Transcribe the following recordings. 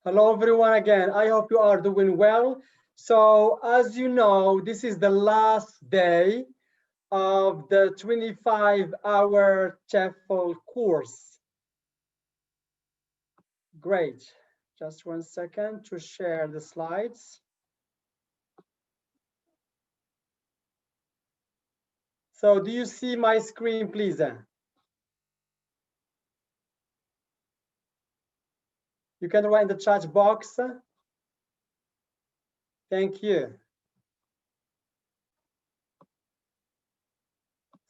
Hello, everyone again. I hope you are doing well. So as you know, this is the last day of the 25-hour TEFL course. Great. Just 1 second to share the slides. So do you see my screen, please? You can write in the chat box. Thank you.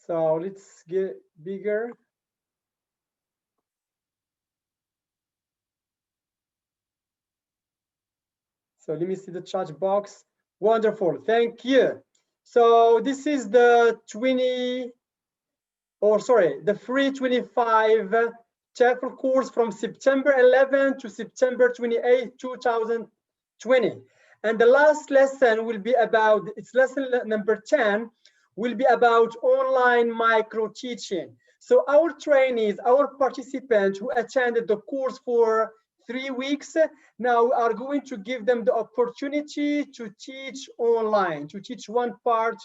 So let's get bigger. So let me see the chat box. Wonderful, thank you. So this is the the free 25 TEFL course from September 11 to September 28, 2020. And the last lesson will be about, it's lesson number 10, will be about online micro teaching. So our trainees, our participants who attended the course for 3 weeks, now we are going to give them the opportunity to teach online, to teach one part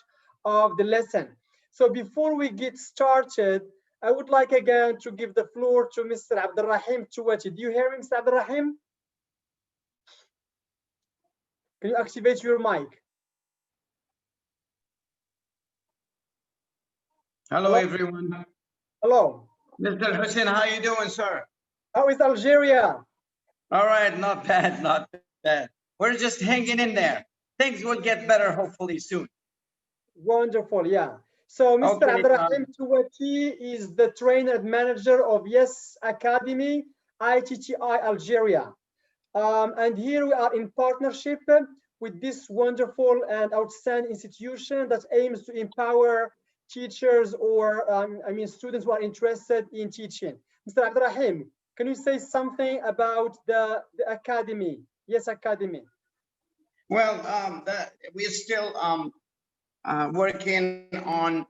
of the lesson. So before we get started, I would like again to give the floor to Mr. Abdulrahim Tuwati. Do you hear me, Mr. Abdulrahim? Can you activate your mic? Hello, everyone. Hello. Mr. Hussein, how you doing, sir? How is Algeria? All right, not bad, not bad. We're just hanging in there. Things will get better hopefully soon. Wonderful, yeah. So Mr. Abdulrahim Tuwati is the trainer and manager of Yes Academy, ITTI Algeria. And here we are in partnership with this wonderful and outstanding institution that aims to empower teachers or students who are interested in teaching. Mr. Abdulrahim, can you say something about the academy, Yes Academy? Well, we're still working on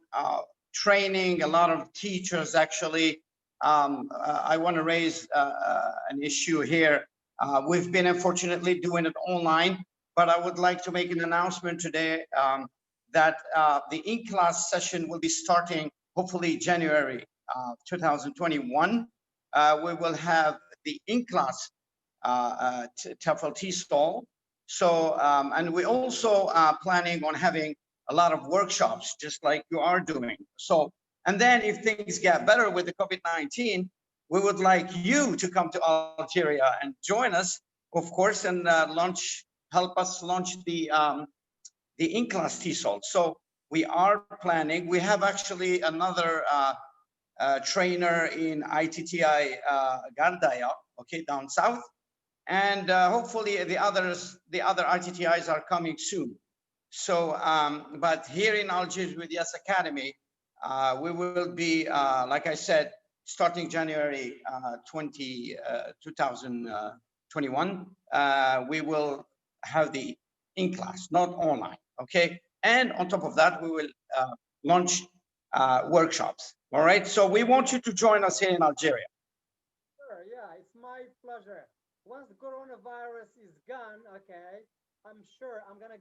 training a lot of teachers. Actually, I want to raise an issue here. We've been unfortunately doing it online, but I would like to make an announcement today that the in-class session will be starting hopefully January 2021. We will have the in-class TEFL TESOL. So, and we also are planning on having a lot of workshops, just like you are doing. So, and then if things get better with the COVID-19, we would like you to come to Algeria and join us, of course, and help us launch the in-class TESOL. So we are planning. We have actually another trainer in ITTI Gardaya, okay, down south, and hopefully the other ITTIs are coming soon. So, but here in Algiers with Yes Academy, we will be, like I said, starting January 2021, we will have the in-class, not online, okay? And on top of that, we will launch workshops, all right? So we want you to join us here in Algeria. Sure, yeah, it's my pleasure. Once the coronavirus is gone, okay, I'm sure I'm gonna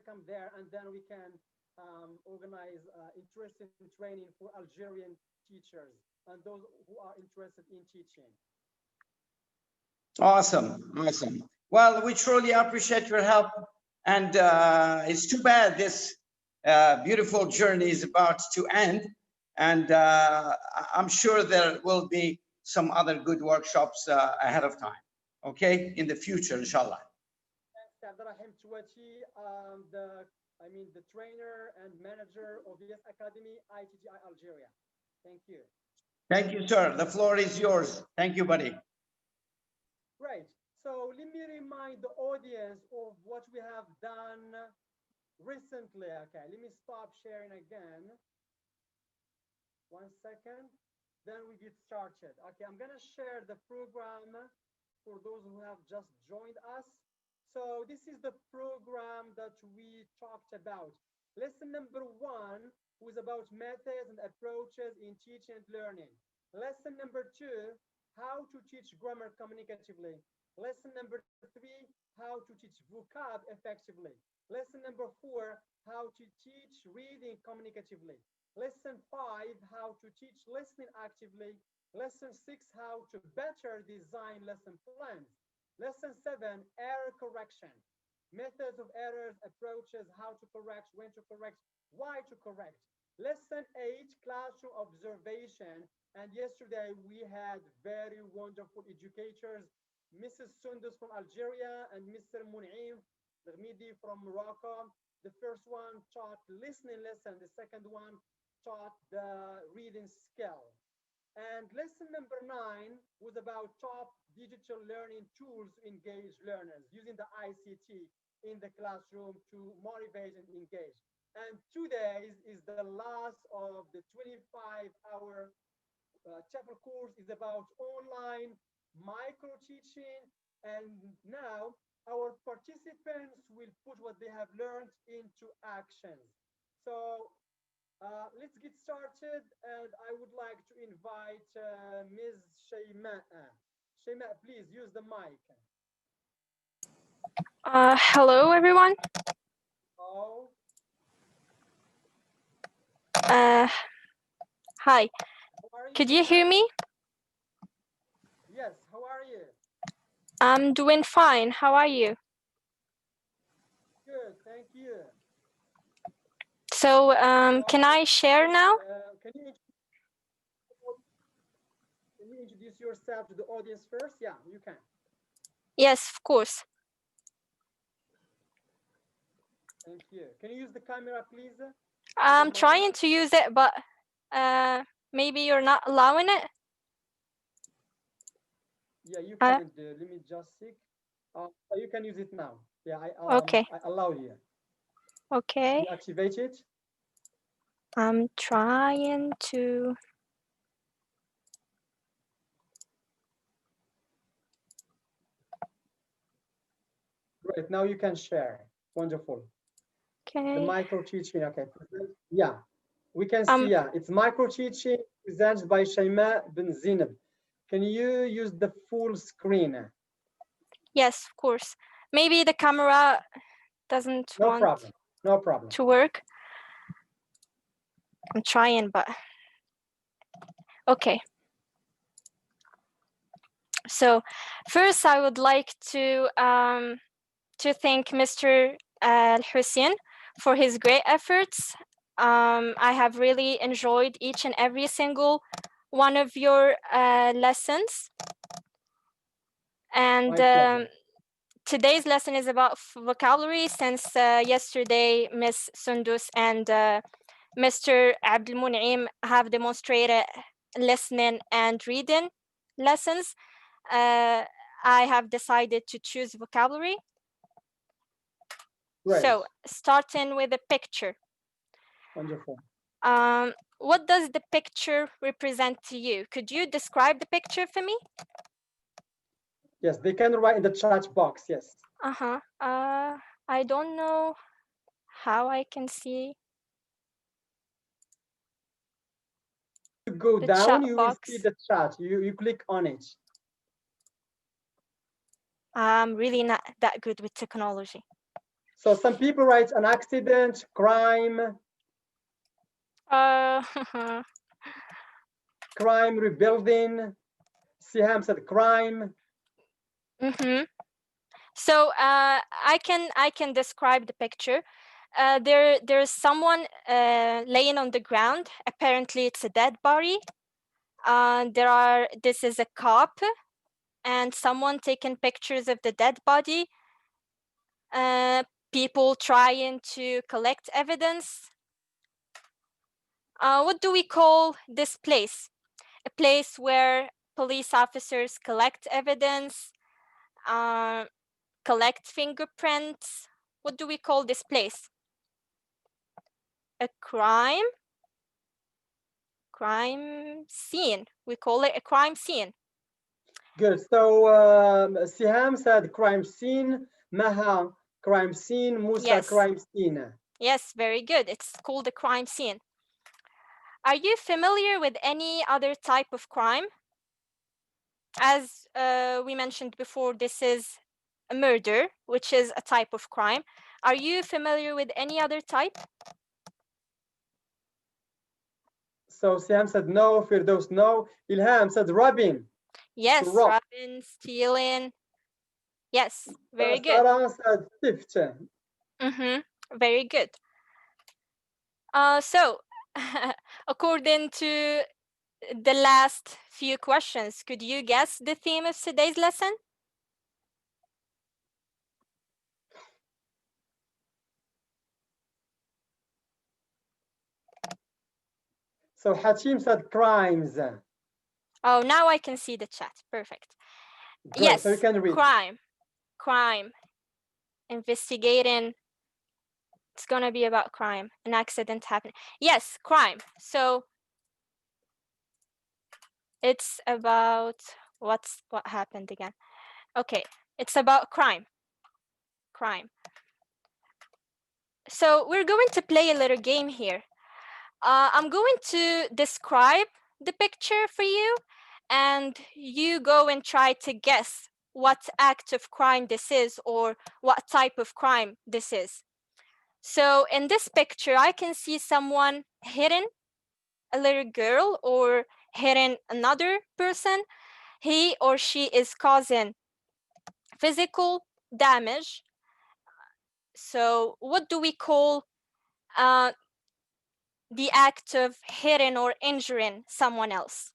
come there, and then we can organize interesting training for Algerian teachers and those who are interested in teaching. Awesome, awesome. Well, we truly appreciate your help, and it's too bad this beautiful journey is about to end, and I'm sure there will be some other good workshops ahead of time, okay, in the future, inshallah. Thanks, Abdulrahim Tuwati, the trainer and manager of Yes Academy, ITTI Algeria. Thank you. Thank you, sir. The floor is yours. Thank you, buddy. Great. So let me remind the audience of what we have done recently. Okay, let me stop sharing again. 1 second. Then we get started. Okay, I'm gonna share the program for those who have just joined us. So this is the program that we talked about. Lesson number 1 was about methods and approaches in teaching and learning. Lesson number 2 how to teach grammar communicatively. Lesson number 3, how to teach vocab effectively. Lesson number 4, how to teach reading communicatively. Lesson 5, how to teach listening actively. Lesson 6, how to better design lesson plans. Lesson 7, error correction. Methods of errors, approaches, how to correct, when to correct, why to correct. Lesson 8, classroom observation. And yesterday we had very wonderful educators, Mrs. Sundus from Algeria and Mr. Mun'im Ghmidi from Morocco. The first one taught listening lesson, the second one taught the reading skill. And lesson number 9 was about top digital learning tools to engage learners using the ICT in the classroom to motivate and engage. And today is the last of the 25-hour TEFL course is about online micro teaching. And now our participants will put what they have learned into actions. So let's get started, and I would like to invite Ms. Shayma. Shayma, please use the mic. Hello, everyone. Oh. Hi. Could you hear me? Yes, how are you? I'm doing fine. How are you? Good, thank you. So, can I share now? Can you introduce yourself to the audience first? Yeah, you can. Yes, of course. Thank you. Can you use the camera, please? I'm trying to use it, but maybe you're not allowing it. Yeah, you can. Let me just see. You can use it now. Yeah, Okay. I allow you. Okay. You activate it. I'm trying to. Great. Now you can share. Wonderful. Okay. The micro teaching. Okay. Yeah, we can see. Yeah, it's micro teaching presented by Shayma bin Zinab. Can you use the full screen? Yes, of course. Maybe the camera doesn't want No problem. to work. I'm trying, but okay. So first, I would like to thank Mr. Al-Hussein for his great efforts. I have really enjoyed each and every single one of your lessons. And today's lesson is about vocabulary, since yesterday Ms. Sundus and Mr. Abdul Mun'im have demonstrated listening and reading lessons. I have decided to choose vocabulary. Great. So starting with a picture. Wonderful. What does the picture represent to you? Could you describe the picture for me? Yes, they can write in the chat box, yes. I don't know how I can see. You go down, you will see the chat. You click on it. I'm really not that good with technology. So some people write an accident, crime. Crime, rebuilding. Siham said crime. So I can describe the picture. There's someone laying on the ground. Apparently, it's a dead body. This is a cop, and someone taking pictures of the dead body. People trying to collect evidence. What do we call this place? A place where police officers collect evidence, collect fingerprints. What do we call this place? A crime scene. We call it a crime scene. Good. So Siham said crime scene, Maha crime scene, Musa yes. crime scene. Yes, very good. It's called a crime scene. Are you familiar with any other type of crime? as we mentioned before, this is a murder, which is a type of crime. Are you familiar with any other type? So Siam said no, Firdaus no. Ilham said robbing. Yes, rob. robbing, stealing. Yes, very good. Sarah said theft. Very good. So, according to the last few questions, could you guess the theme of today's lesson? So Hachim said crimes. Oh, now I can see the chat. Perfect. Great. Yes, so you can read. crime, investigating. It's gonna be about crime, an accident happened. Yes, crime. So it's about what happened again? Okay, it's about crime. So we're going to play a little game here. I'm going to describe the picture for you, and you go and try to guess what act of crime this is or what type of crime this is. So in this picture, I can see someone hitting a little girl or hitting another person. He or she is causing physical damage. So what do we call the act of hitting or injuring someone else?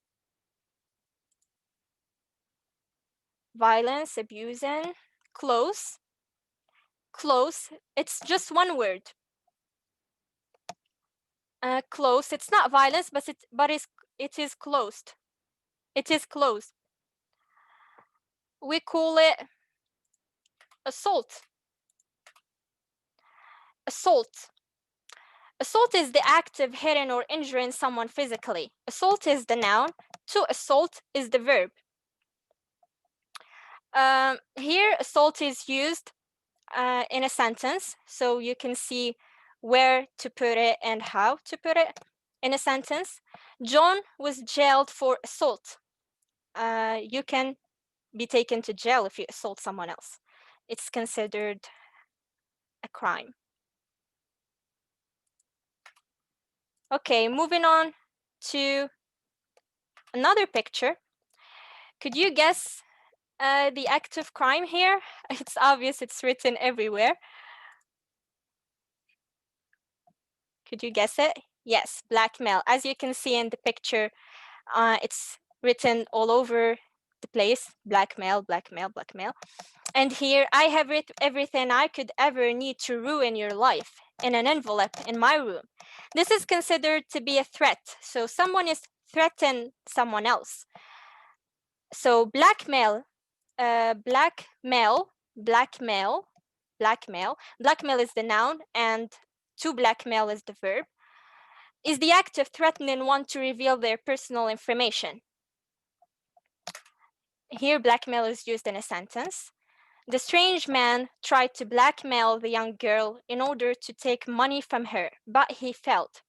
Violence, abusing, close. It's just one word. Close. It's not violence, but it is closed. It is closed. We call it assault. Assault. Assault is the act of hitting or injuring someone physically. Assault is the noun. To assault is the verb. Here, assault is used in a sentence, so you can see where to put it and how to put it in a sentence. John was jailed for assault. You can be taken to jail if you assault someone else. It's considered a crime. Okay, moving on to another picture. Could you guess the act of crime here? It's obvious, it's written everywhere. Could you guess it? Yes, blackmail. As you can see in the picture, it's written all over the place. Blackmail, blackmail, blackmail. And here I have everything I could ever need to ruin your life in an envelope in my room. This is considered to be a threat. So someone is threatening someone else. So blackmail, blackmail is the noun and to blackmail is the verb, is the act of threatening one to reveal their personal information. Here, blackmail is used in a sentence. The strange man tried to blackmail the young girl in order to take money from her, but he failed.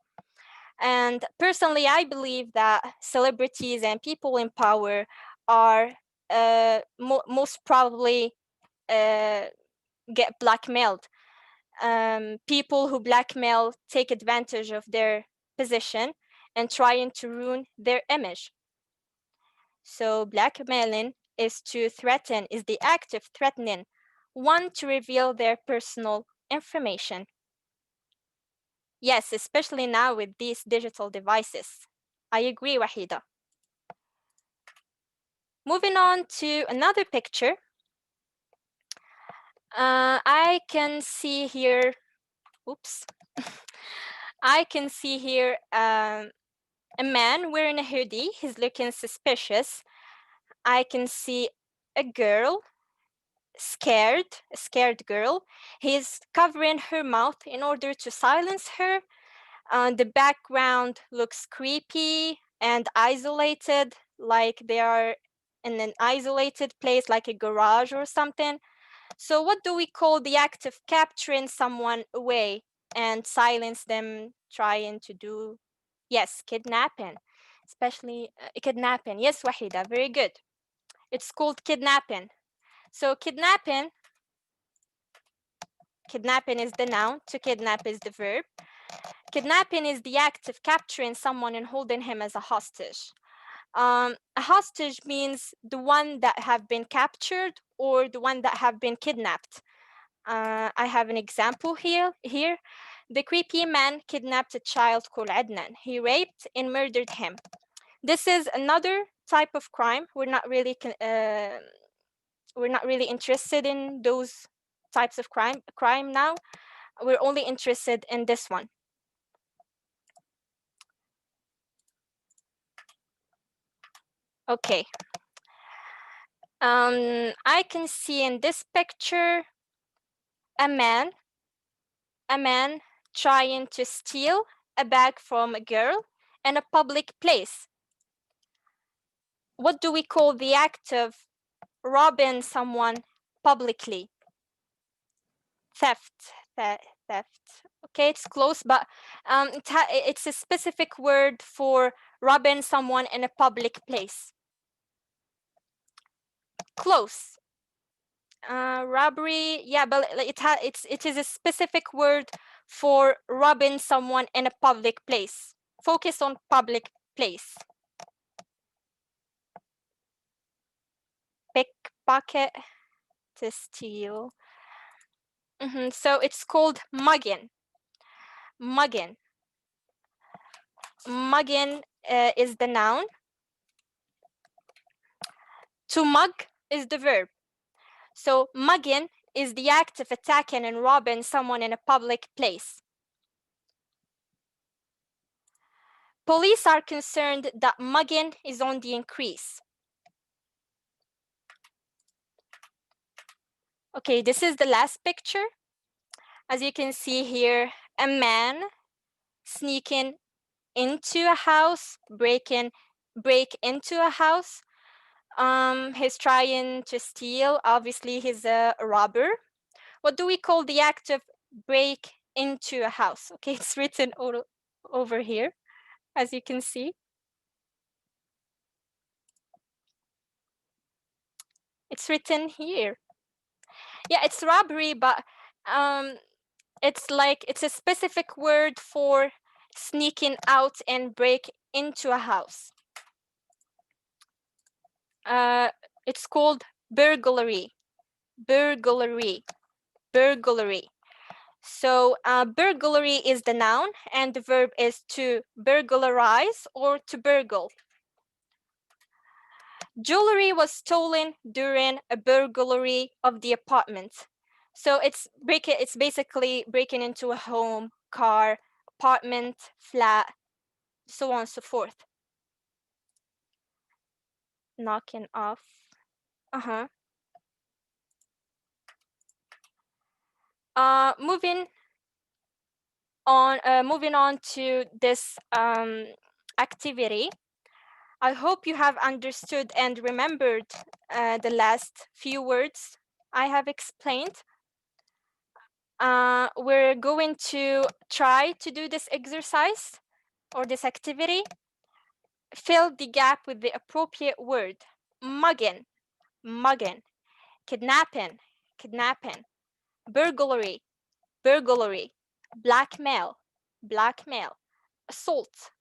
And personally, I believe that celebrities and people in power are most probably get blackmailed. People who blackmail take advantage of their position and trying to ruin their image. So blackmailing is to threaten, is the act of threatening one to reveal their personal information. Yes, especially now with these digital devices. I agree, Wahida. Moving on to another picture. I can see here, oops. I can see here a man wearing a hoodie. He's looking suspicious. I can see a girl, a scared girl. He's covering her mouth in order to silence her. The background looks creepy and isolated, like they are in an isolated place, like a garage or something. So what do we call the act of capturing someone away and silence them, trying to do? Yes, kidnapping, especially kidnapping. Yes, Wahida, very good. It's called kidnapping. So kidnapping is the noun, to kidnap is the verb. Kidnapping is the act of capturing someone and holding him as a hostage. A hostage means the one that have been captured or the one that have been kidnapped. I have an example here. The creepy man kidnapped a child called Adnan. He raped and murdered him. This is another type of crime. We're not really interested in those types of crime now. We're only interested in this one. Okay. I can see in this picture a man trying to steal a bag from a girl in a public place. What do we call the act of robbing someone publicly? Theft. Okay, it's close, but it's a specific word for robbing someone in a public place. Close. Robbery, yeah, but it is a specific word for robbing someone in a public place. Focus on public place. Pickpocket, to steal. So it's called mugging. Mugging is the noun. To mug is the verb. So mugging is the act of attacking and robbing someone in a public place. Police are concerned that mugging is on the increase. Okay, this is the last picture. As you can see here, a man sneaking into a house, break into a house. He's trying to steal. Obviously, he's a robber. What do we call the act of break into a house? Okay, it's written over here, as you can see. It's written here. Yeah, it's robbery, but it's a specific word for sneaking out and break into a house. It's called burglary. So burglary is the noun and the verb is to burglarize or to burgle. Jewelry was stolen during a burglary of the apartment. So it's basically breaking into a home, car, apartment, flat, so on and so forth. Knocking off. Moving on to this activity. I hope you have understood and remembered the last few words I have explained. We're going to try to do this exercise or this activity. Fill the gap with the appropriate word. Mugging, kidnapping, burglary, blackmail, assault.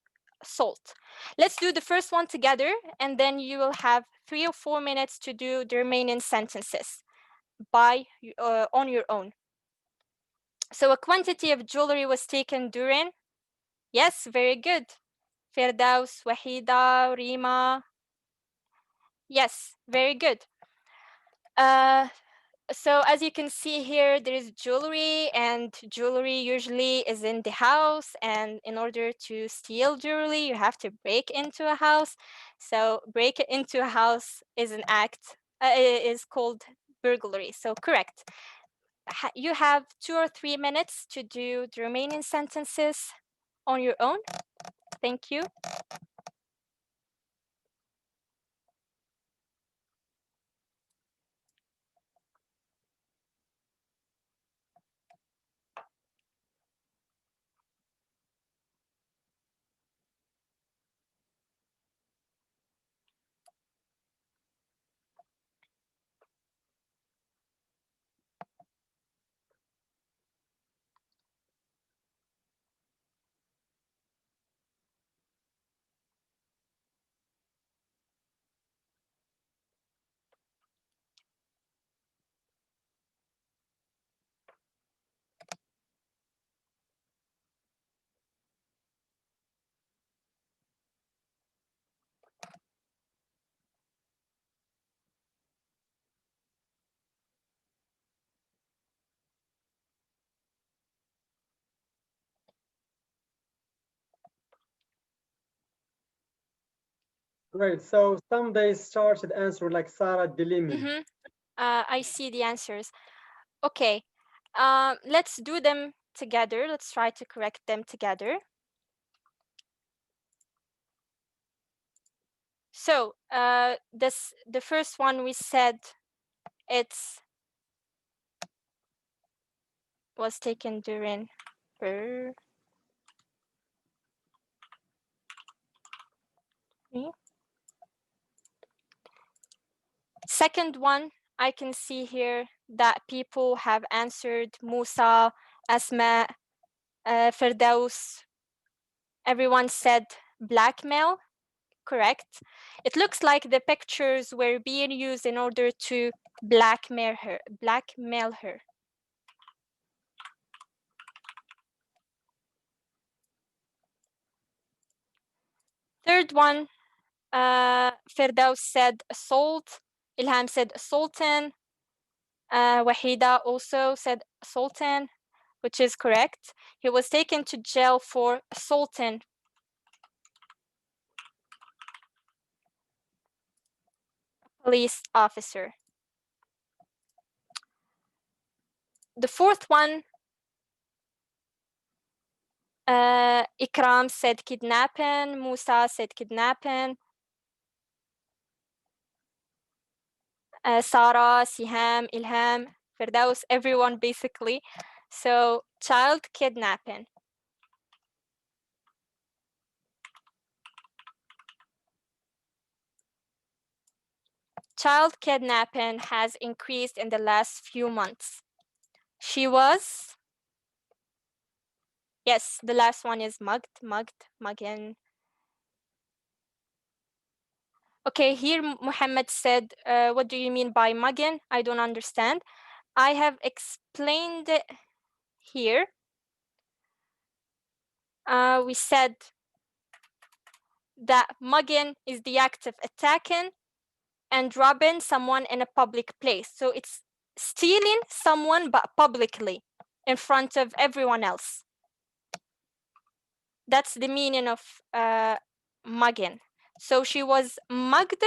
Let's do the first one together, and then you will have 3 or 4 minutes to do the remaining sentences on your own. So a quantity of jewelry was taken during. Yes, very good. Firdaus, Wahida, Rima. Yes, very good. So as you can see here, there is jewelry, and jewelry usually is in the house, and in order to steal jewelry, you have to break into a house. So break into a house is an act, is called burglary. So correct. You have 2 or 3 minutes to do the remaining sentences on your own. Thank you. Great. So some they started answer like Sarah Delimi. I see the answers. Okay, let's do them together. Let's try to correct them together. So the first one we said was taken during Second one, I can see here that people have answered Musa, Asma, Firdaus. Everyone said blackmail. Correct. It looks like the pictures were being used in order to blackmail her. Third one, Firdaus said assault. Ilham said assaulting. Wahida also said assaulting, which is correct. He was taken to jail for assaulting a police officer. The fourth one, Ikram said kidnapping. Musa said kidnapping. Sarah, Siham, Ilham, Firdaus, everyone basically. So child kidnapping. Child kidnapping has increased in the last few months. She was, yes, the last one is mugging. Okay, here Muhammad said, what do you mean by mugging? I don't understand. I have explained it here. We said that mugging is the act of attacking and robbing someone in a public place. So it's stealing someone, but publicly in front of everyone else. That's the meaning of mugging. So she was mugged.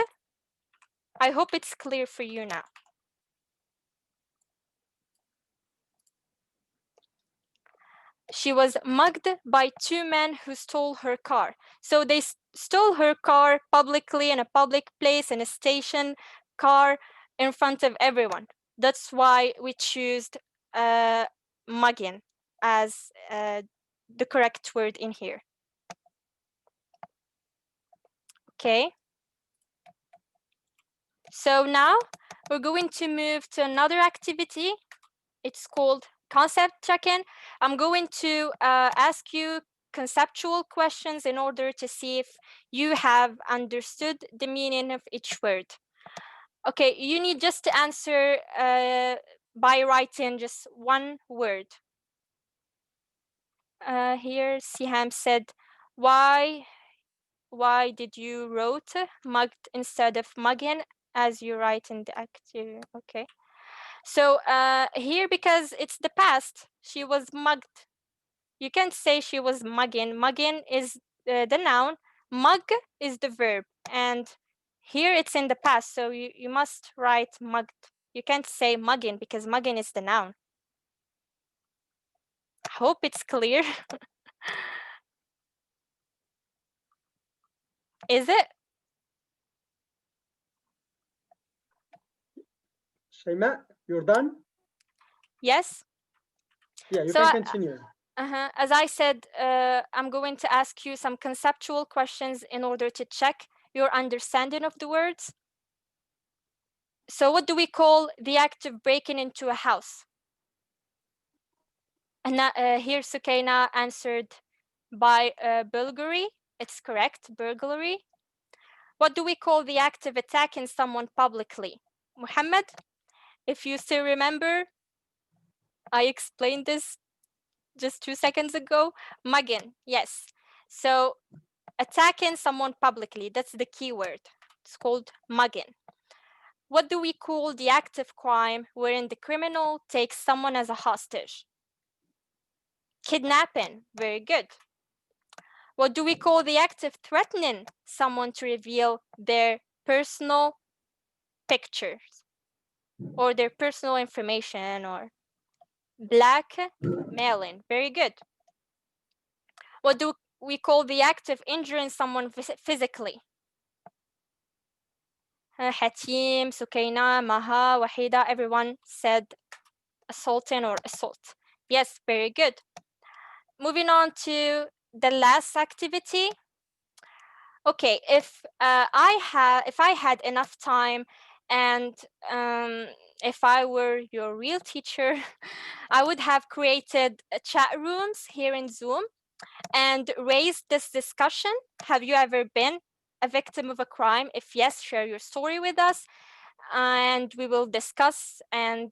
I hope it's clear for you now. She was mugged by two men who stole her car. So they stole her car publicly in a public place, in a station car, in front of everyone. That's why we choose mugging as the correct word in here. Okay. So now we're going to move to another activity. It's called concept check-in. I'm going to ask you conceptual questions in order to see if you have understood the meaning of each word. Okay, you need just to answer by writing just one word. Here, Siham said, why did you wrote mugged instead of mugging as you write in the active? Okay. So here, because it's the past, she was mugged. You can't say she was mugging. Mugging is the noun. Mug is the verb. And here it's in the past, so you must write mugged. You can't say mugging because mugging is the noun. I hope it's clear. Is it? Shaima, you're done? Yes. Yeah, you can continue. As I said, I'm going to ask you some conceptual questions in order to check your understanding of the words. So what do we call the act of breaking into a house? And here Sukaina answered by burglary. It's correct, burglary. What do we call the act of attacking someone publicly? Muhammad, if you still remember, I explained this just 2 seconds ago. Mugging, yes. So attacking someone publicly, that's the key word. It's called mugging. What do we call the act of crime wherein the criminal takes someone as a hostage? Kidnapping, very good. What do we call the act of threatening someone to reveal their personal pictures or their personal information? Or blackmailing. Very good. What do we call the act of injuring someone physically? Hatim, Sukaina, Maha, Wahida, everyone said assaulting or assault. Yes, very good. Moving on to the last activity. Okay, if I had enough time and if I were your real teacher, I would have created chat rooms here in Zoom and raised this discussion. Have you ever been a victim of a crime? If yes, share your story with us and we will discuss and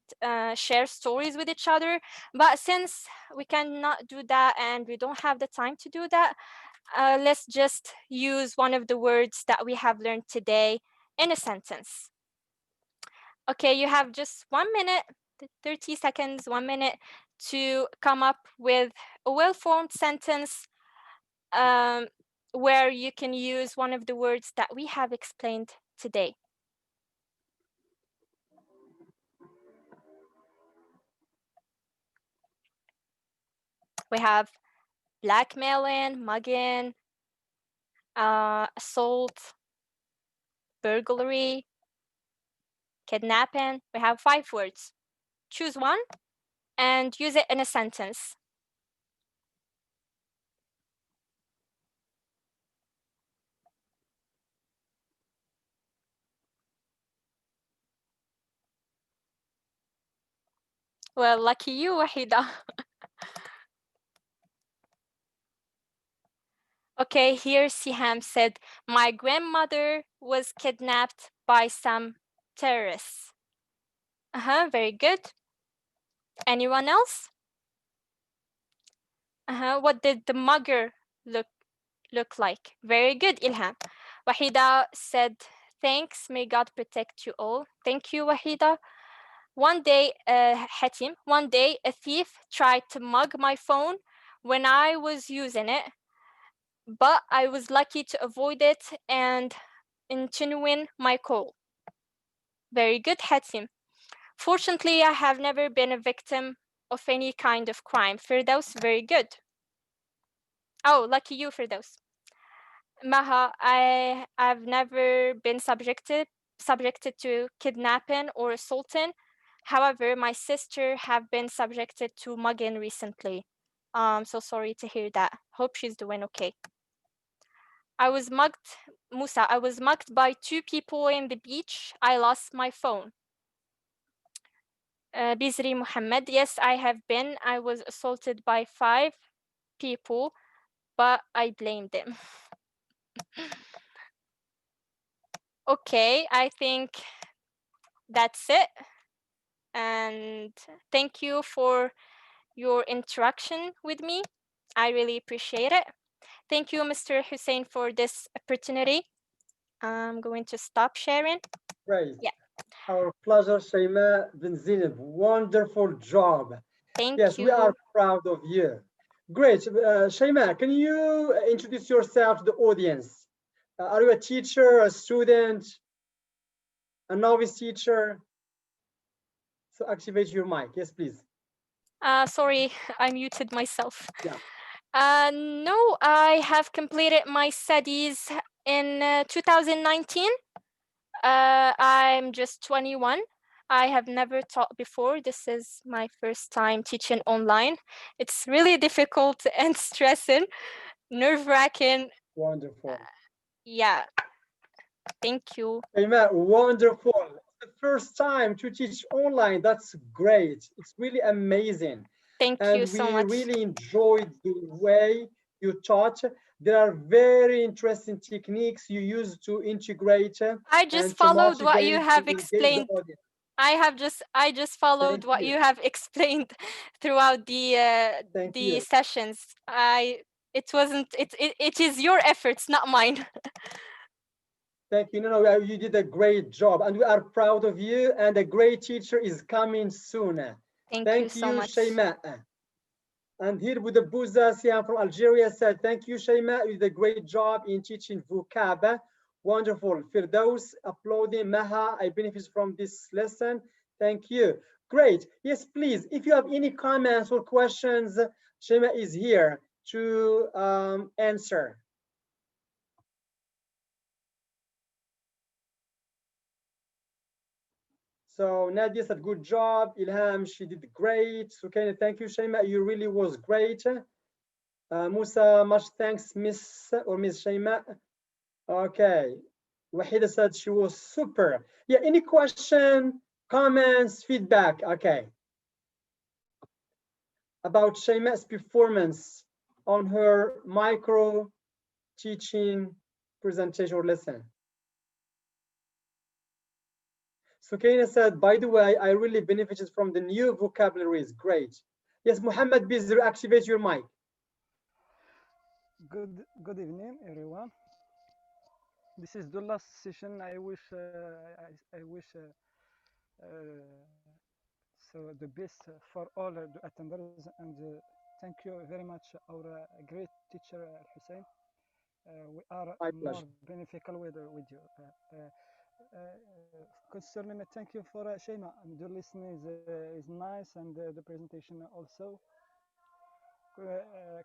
share stories with each other. But since we cannot do that and we don't have the time to do that, let's just use one of the words that we have learned today in a sentence. Okay, you have just 1 minute, 30 seconds, 1 minute to come up with a well-formed sentence where you can use one of the words that we have explained today. We have blackmailing, mugging, assault, burglary, kidnapping. We have 5 words. Choose one and use it in a sentence. Well, lucky you, Wahida. Okay, here Siham said, my grandmother was kidnapped by some terrorists. Very good. Anyone else? What did the mugger look like? Very good, Ilham. Wahida said, thanks, may God protect you all. Thank you, Wahida. One day, Hatim, one day a thief tried to mug my phone when I was using it, but I was lucky to avoid it and continuing my call. Very good, Hatim. Fortunately, I have never been a victim of any kind of crime. Firdaus, very good. Oh, lucky you, Firdaus. Maha, I've never been subjected to kidnapping or assaulting. However, my sister have been subjected to mugging recently. So sorry to hear that. Hope she's doing okay. I was mugged, Musa, I was mugged by 2 people in the beach. I lost my phone. Bizri Muhammad, yes, I have been. I was assaulted by 5 people, but I blamed them. Okay, I think that's it. And thank you for your interaction with me. I really appreciate it. Thank you, Mr. Hussein, for this opportunity. I'm going to stop sharing. Great. Yeah. Our pleasure, Shaima bin Zineb. Wonderful job. Thank Yes, you. we are proud of you. Great. Shaima, can you introduce yourself to the audience? Are you a teacher, a student, a novice teacher? So activate your mic. Yes, please. Sorry, I muted myself. Yeah. No, I have completed my studies in 2019. I'm just 21. I have never taught before. This is my first time teaching online. It's really difficult and stressing, nerve-wracking. Wonderful. Yeah. Thank you. Shaima, wonderful. It's the first time to teach online. That's great. It's really amazing. Thank you so much. And we really enjoyed the way you taught. There are very interesting techniques you use to integrate. I just followed what you have explained. I just followed what you have explained throughout the sessions. It is your efforts, not mine. Thank you. No, you did a great job, and we are proud of you. And a great teacher is coming soon. Thank you so much. Shaima. And here with the Bouza Siam from Algeria said, thank you, Shayma. You did a great job in teaching vocab. Wonderful. Firdaus applauding. Maha, I benefit from this lesson. Thank you. Great. Yes, please. If you have any comments or questions, Shayma is here to answer. So Nadia said, good job. Ilham, she did great. Sukaina, thank you, Shayma. You really was great. Musa, much thanks, Miss or Miss Shayma. Okay. Wahida said she was super. Yeah, any question, comments, feedback? Okay. About Shayma's performance on her micro teaching presentation or lesson. Sukaina said, by the way, I really benefited from the new vocabularies. Great. Yes, Muhammad Bizr, activate your mic. Good evening, everyone. This is the last session. I wish so the best for all the attenders, and thank you very much, our great teacher Hussein. We are My more pleasure. beneficial with you. Concerning, thank you for Shema. The listening is nice, and the presentation also.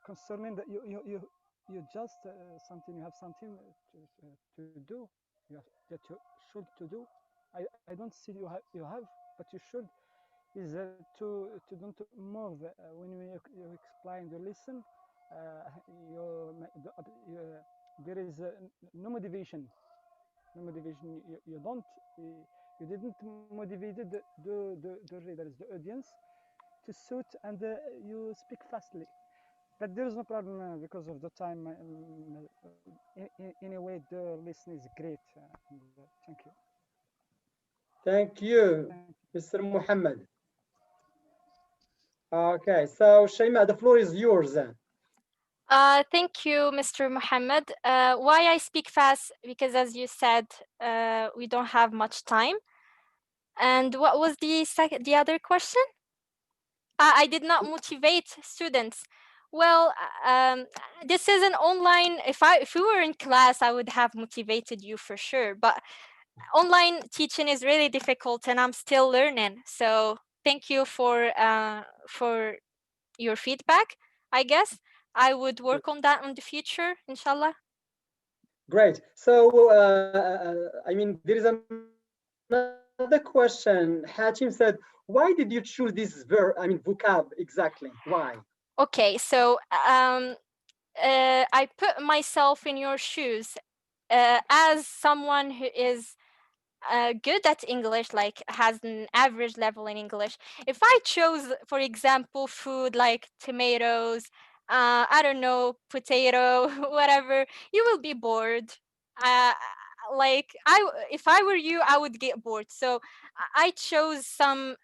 Concerning that you just something, you have something to do, that you should to do. I don't see you have, but you should, is to don't move when you explain the lesson. There is no motivation. No motivation. You don't. You didn't motivated the readers, the audience, to suit, and you speak fastly. But there is no problem because of the time. Anyway, the lesson is great. Thank you. Thank you, Mr. Muhammad. Okay, so Shayma, the floor is yours. Thank you, Mr. Muhammad. Why I speak fast? Because as you said, we don't have much time. And what was the other question? I did not motivate students. Well, this is an online. If we were in class, I would have motivated you for sure. But online teaching is really difficult, and I'm still learning. So thank you for your feedback. I guess I would work on that in the future, inshallah. Great. So, I mean, there is another question. Hachim said, why did you choose this verb, I mean, vocab exactly? Why? Okay, so I put myself in your shoes as someone who is good at English, like has an average level in English. If I chose, for example, food like tomatoes, I don't know, potato, whatever, you will be bored. Uh, like if I were you, I would get bored. So I chose some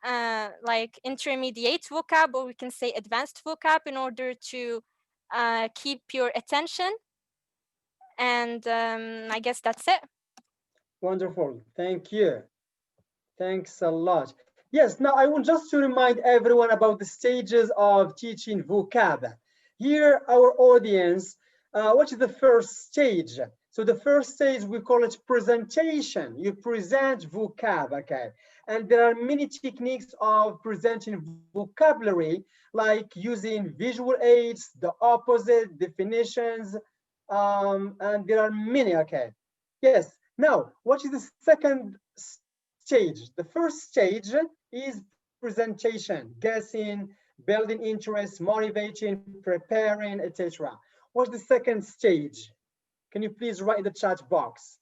like intermediate vocab, or we can say advanced vocab, in order to keep your attention. And I guess that's it. Wonderful. Thank you. Thanks a lot. Yes, now I want just to remind everyone about the stages of teaching vocab. Here, our audience, what is the first stage? So the first stage, we call it presentation. You present vocab, okay? And there are many techniques of presenting vocabulary, like using visual aids, the opposite, definitions, and there are many, okay? Yes, now, what is the second stage? The first stage is presentation, guessing, building interest, motivating, preparing, etc. What's the second stage? Can you please write in the chat box?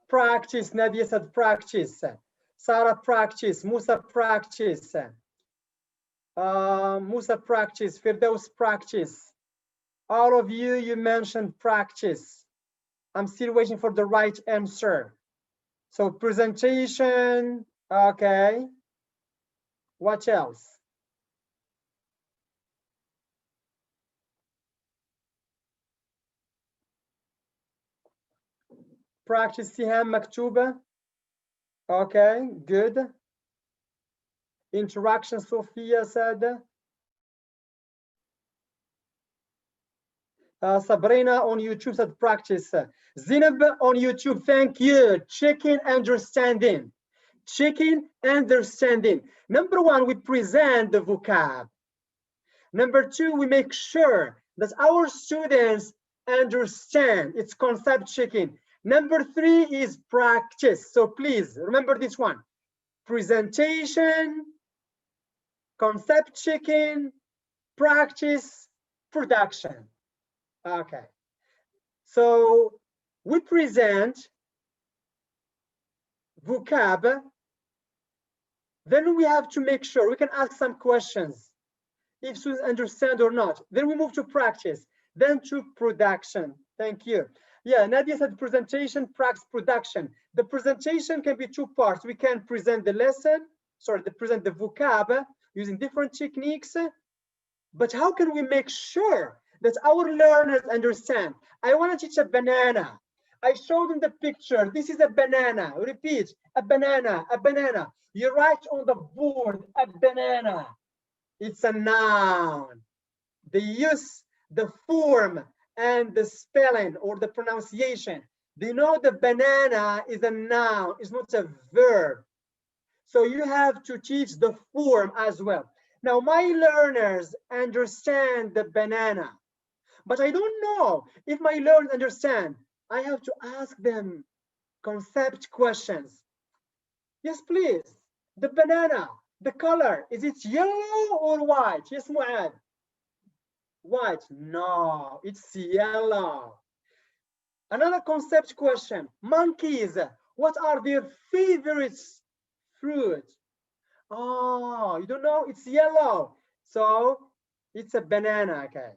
Practice. Nadia said practice. Sarah practice. Musa practice. Musa practice. Firdaus practice. All of you, you mentioned practice. I'm still waiting for the right answer. So presentation, okay. What else? Practice سهام مكتوبة. Okay, good. Interaction, Sophia said. Sabrina on YouTube said practice. Zinab on YouTube, thank you. Checking, understanding. Checking, understanding. Number one, we present the vocab. Number two, we make sure that our students understand. It's concept checking. Number three is practice. So please remember this one. Presentation, concept checking, practice, production. Okay. So we present vocab. Then we have to make sure we can ask some questions if students understand or not. Then we move to practice, then to production. Thank you. Yeah, Nadia said presentation, practice, production. The presentation can be two parts. We can present the lesson, present the vocab using different techniques. But how can we make sure that our learners understand? I want to teach a banana. I showed them the picture. This is a banana. Repeat, a banana, a banana. You write on the board, a banana. It's a noun. The use, the form, and the spelling or the pronunciation. Do you know the banana is a noun, it's not a verb. So you have to teach the form as well. Now, my learners understand the banana, but I don't know if my learners understand. I have to ask them concept questions. Yes, please. The banana, the color, is it yellow or white? Yes, Muad. White? No, it's yellow. Another concept question. Monkeys, what are their favorite fruit? Oh, you don't know? It's yellow. So it's a banana, okay.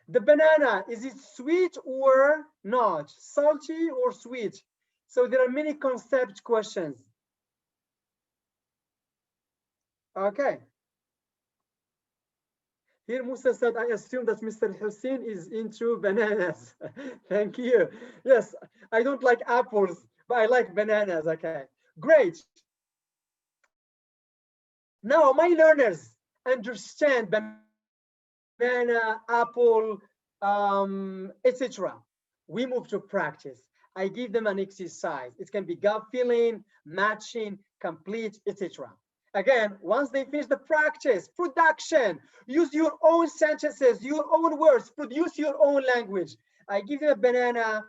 The banana, is it sweet or not? Salty or sweet? So there are many concept questions. Okay. Here Musa said, I assume that Mr. Hussein is into bananas. Thank you. Yes, I don't like apples, but I like bananas. Okay, great. Now my learners understand banana, apple, etc. We move to practice. I give them an exercise. It can be gut feeling, matching, complete, etc. Again, once they finish the practice, production, use your own sentences, your own words, produce your own language. I give them a banana,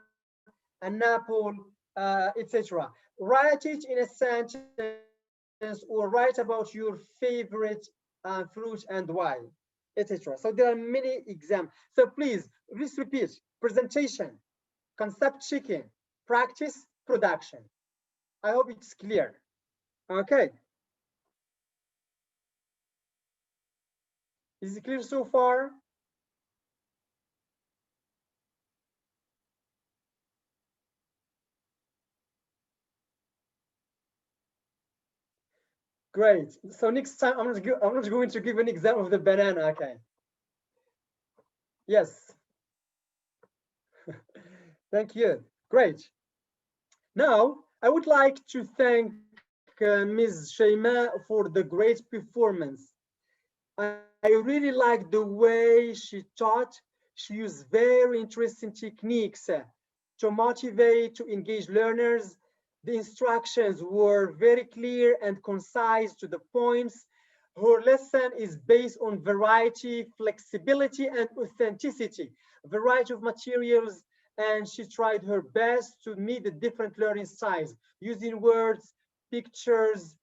an apple, etc. Write it in a sentence or write about your favorite fruit and why, etc. So there are many examples. So please repeat: presentation, concept checking, practice, production. I hope it's clear. Okay. Is it clear so far? Great. So next time I'm not going to give an example of the banana. Okay. Yes. Thank you. Great. Now I would like to thank Ms. Shaima for the great performance. I really like the way she taught. She used very interesting techniques to motivate, to engage learners. The instructions were very clear and concise to the points. Her lesson is based on variety, flexibility, and authenticity, a variety of materials, and she tried her best to meet the different learning styles, using words, pictures,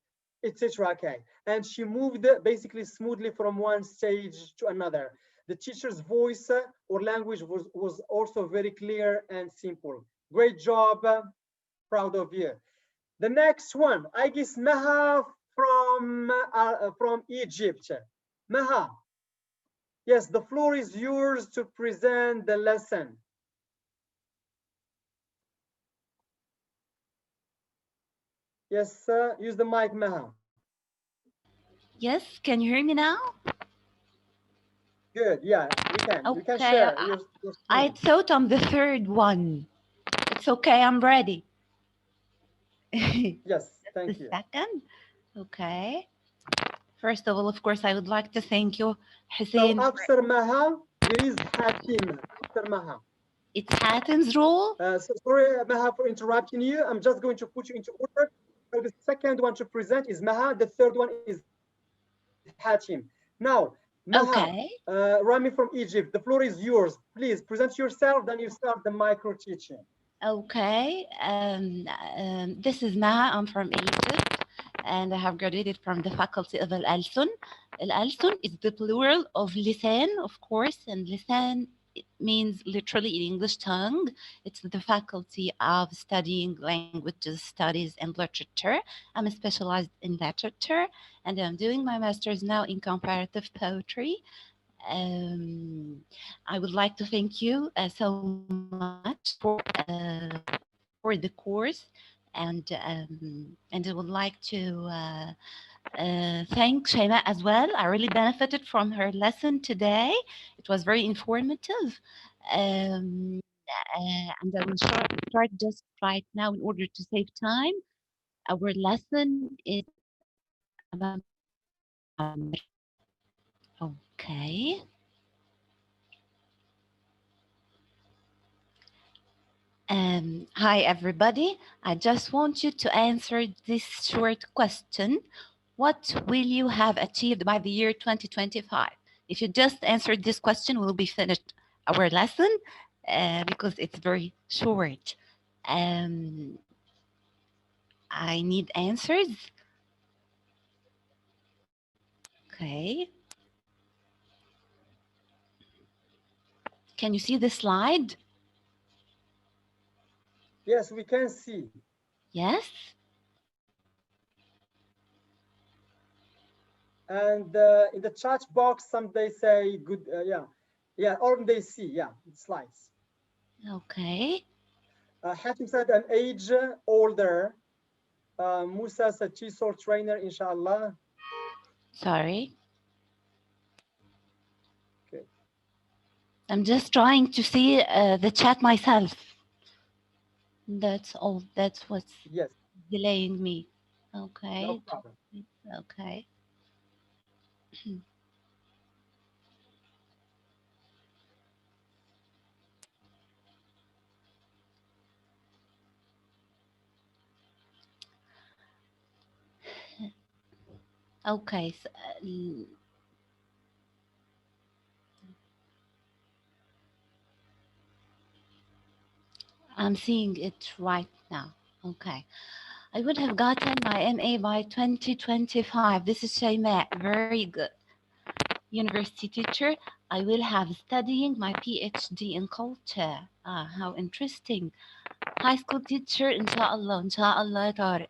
etc. Okay, and she moved basically smoothly from one stage to another. The teacher's voice or language was also very clear and simple. Great job, proud of you. The next one, I guess Maha from Egypt. Maha, yes, the floor is yours to present the lesson. Yes, use the mic, Maha. Yes, can you hear me now? Good, yeah, we can. Okay, You can share your I screen. thought I'm the third one. It's okay, I'm ready. Yes, thank The you. second, okay. First of all, of course, I would like to thank you, So Hussein. after Maha, there is Hatim. After Maha. It's Hatim's role. So sorry, Maha, for interrupting you. I'm just going to put you into order. So the second one to present is Maha. The third one is Hatim. Now, Maha, Okay. Rami from Egypt, the floor is yours. Please present yourself, then you start the micro teaching. Okay. This is Maha. I'm from Egypt, and I have graduated from the faculty of Al-Alsun. Al-Alsun is the plural of lisan, of course, and lisan it means literally in English tongue. It's the faculty of studying languages, studies, and literature. I'm specialized in literature, and I'm doing my master's now in comparative poetry. I would like to thank you so much for the course, and I would like to thank Shaima as well. I really benefited from her lesson today. It was very informative. And I will start just right now in order to save time. Our lesson is about grammar. Okay. Hi, everybody. I just want you to answer this short question. What will you have achieved by the year 2025? If you just answered this question, we'll be finished our lesson because it's very short. I need answers. Okay. Can you see the slide? Yes, we can see. Yes. And in the chat box, some they say good, yeah, or they see, yeah, slides. Okay. Hatim said an age older. Musa said TESOL trainer, inshallah. Sorry. Okay. I'm just trying to see the chat myself. That's all. That's what's Yes, delaying me. Okay. no problem. Okay. Okay. So, I'm seeing it right now. Okay. I would have gotten my MA by 2025. This is Shaima. Very good. University teacher. I will have studying my PhD in culture. Ah, how interesting. High school teacher, inshallah, Tariq.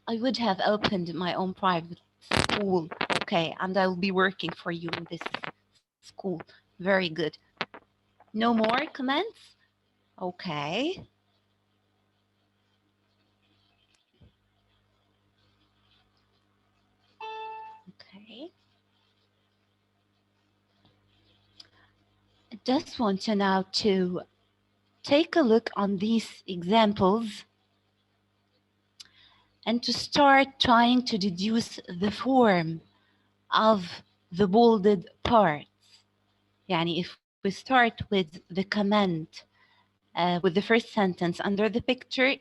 I would have opened my own private school. Okay, and I will be working for you in this school. Very good. No more comments? Okay. Okay. I just want you now to take a look on these examples and to start trying to deduce the form of the bolded parts. Yani if we start with the comment with the first sentence under the picture,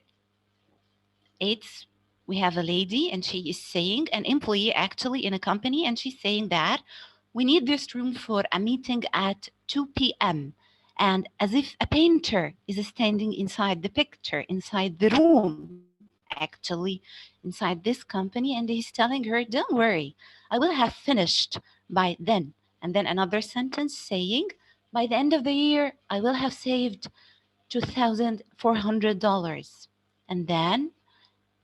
it's we have a lady and she is saying, an employee actually in a company, and she's saying that we need this room for a meeting at 2 p.m. And as if a painter is standing inside the picture, inside the room, actually, inside this company, and he's telling her, don't worry, I will have finished by then. And then another sentence saying, by the end of the year, I will have saved $2,400. And then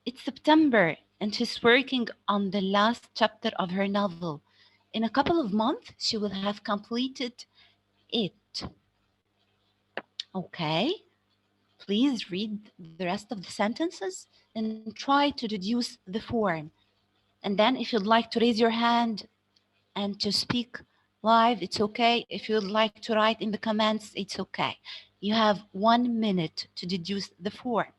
it's September, and she's working on the last chapter of her novel. In a couple of months, she will have completed it. Okay, please read the rest of the sentences and try to deduce the form. And then if you'd like to raise your hand and to speak live, it's okay. If you'd like to write in the comments, it's okay. You have 1 minute to deduce the form.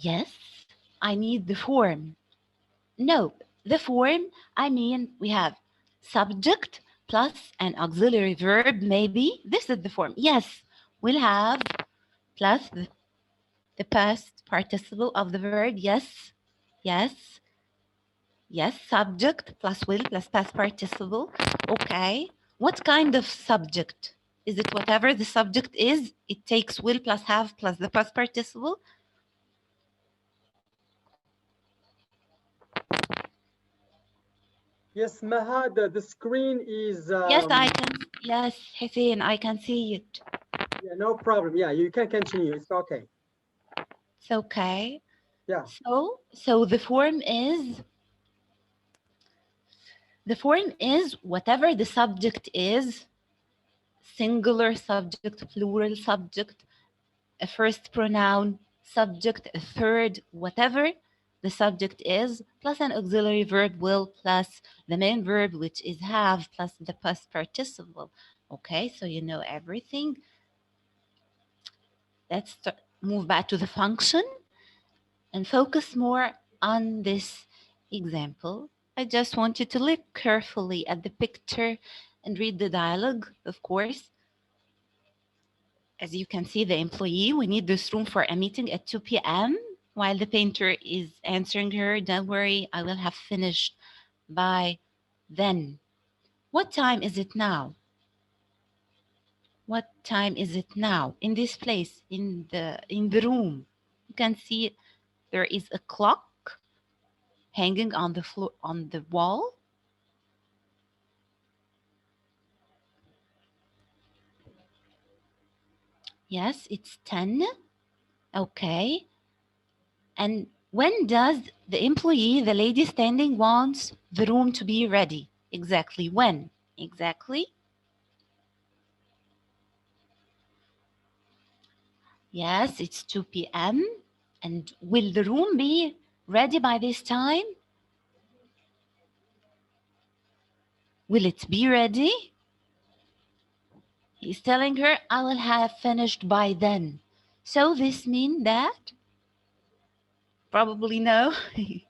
Yes, I need the form. No, the form, I mean, we have subject plus an auxiliary verb, maybe. This is the form. Yes, we'll have plus the past participle of the verb. Yes, yes, yes. Subject plus will plus past participle. Okay. What kind of subject? Is it whatever the subject is? It takes will plus have plus the past participle. Yes, Maha, the screen is Yes, I can. Yes, Hussein, I can see it. yeah, no problem. Yeah, you can continue. It's okay. It's okay. Yeah. So the form is whatever the subject is, singular subject, plural subject, a first pronoun subject, a third, whatever the subject is, plus an auxiliary verb will, plus the main verb, which is have, plus the past participle. Okay, so you know everything. Let's move back to the function and focus more on this example. I just want you to look carefully at the picture and read the dialogue, of course. As you can see, the employee, we need this room for a meeting at 2 p.m. While the painter is answering her, don't worry, I will have finished by then. What time is it now? What time is it now? In this place, in the room, you can see there is a clock hanging on the floor, on the wall. Yes, it's 10. Okay. And when does the employee, the lady standing, wants the room to be ready? Exactly when? Exactly. Yes, it's 2 p.m. And will the room be ready by this time? Will it be ready? He's telling her, I will have finished by then. So this means that? Probably no. It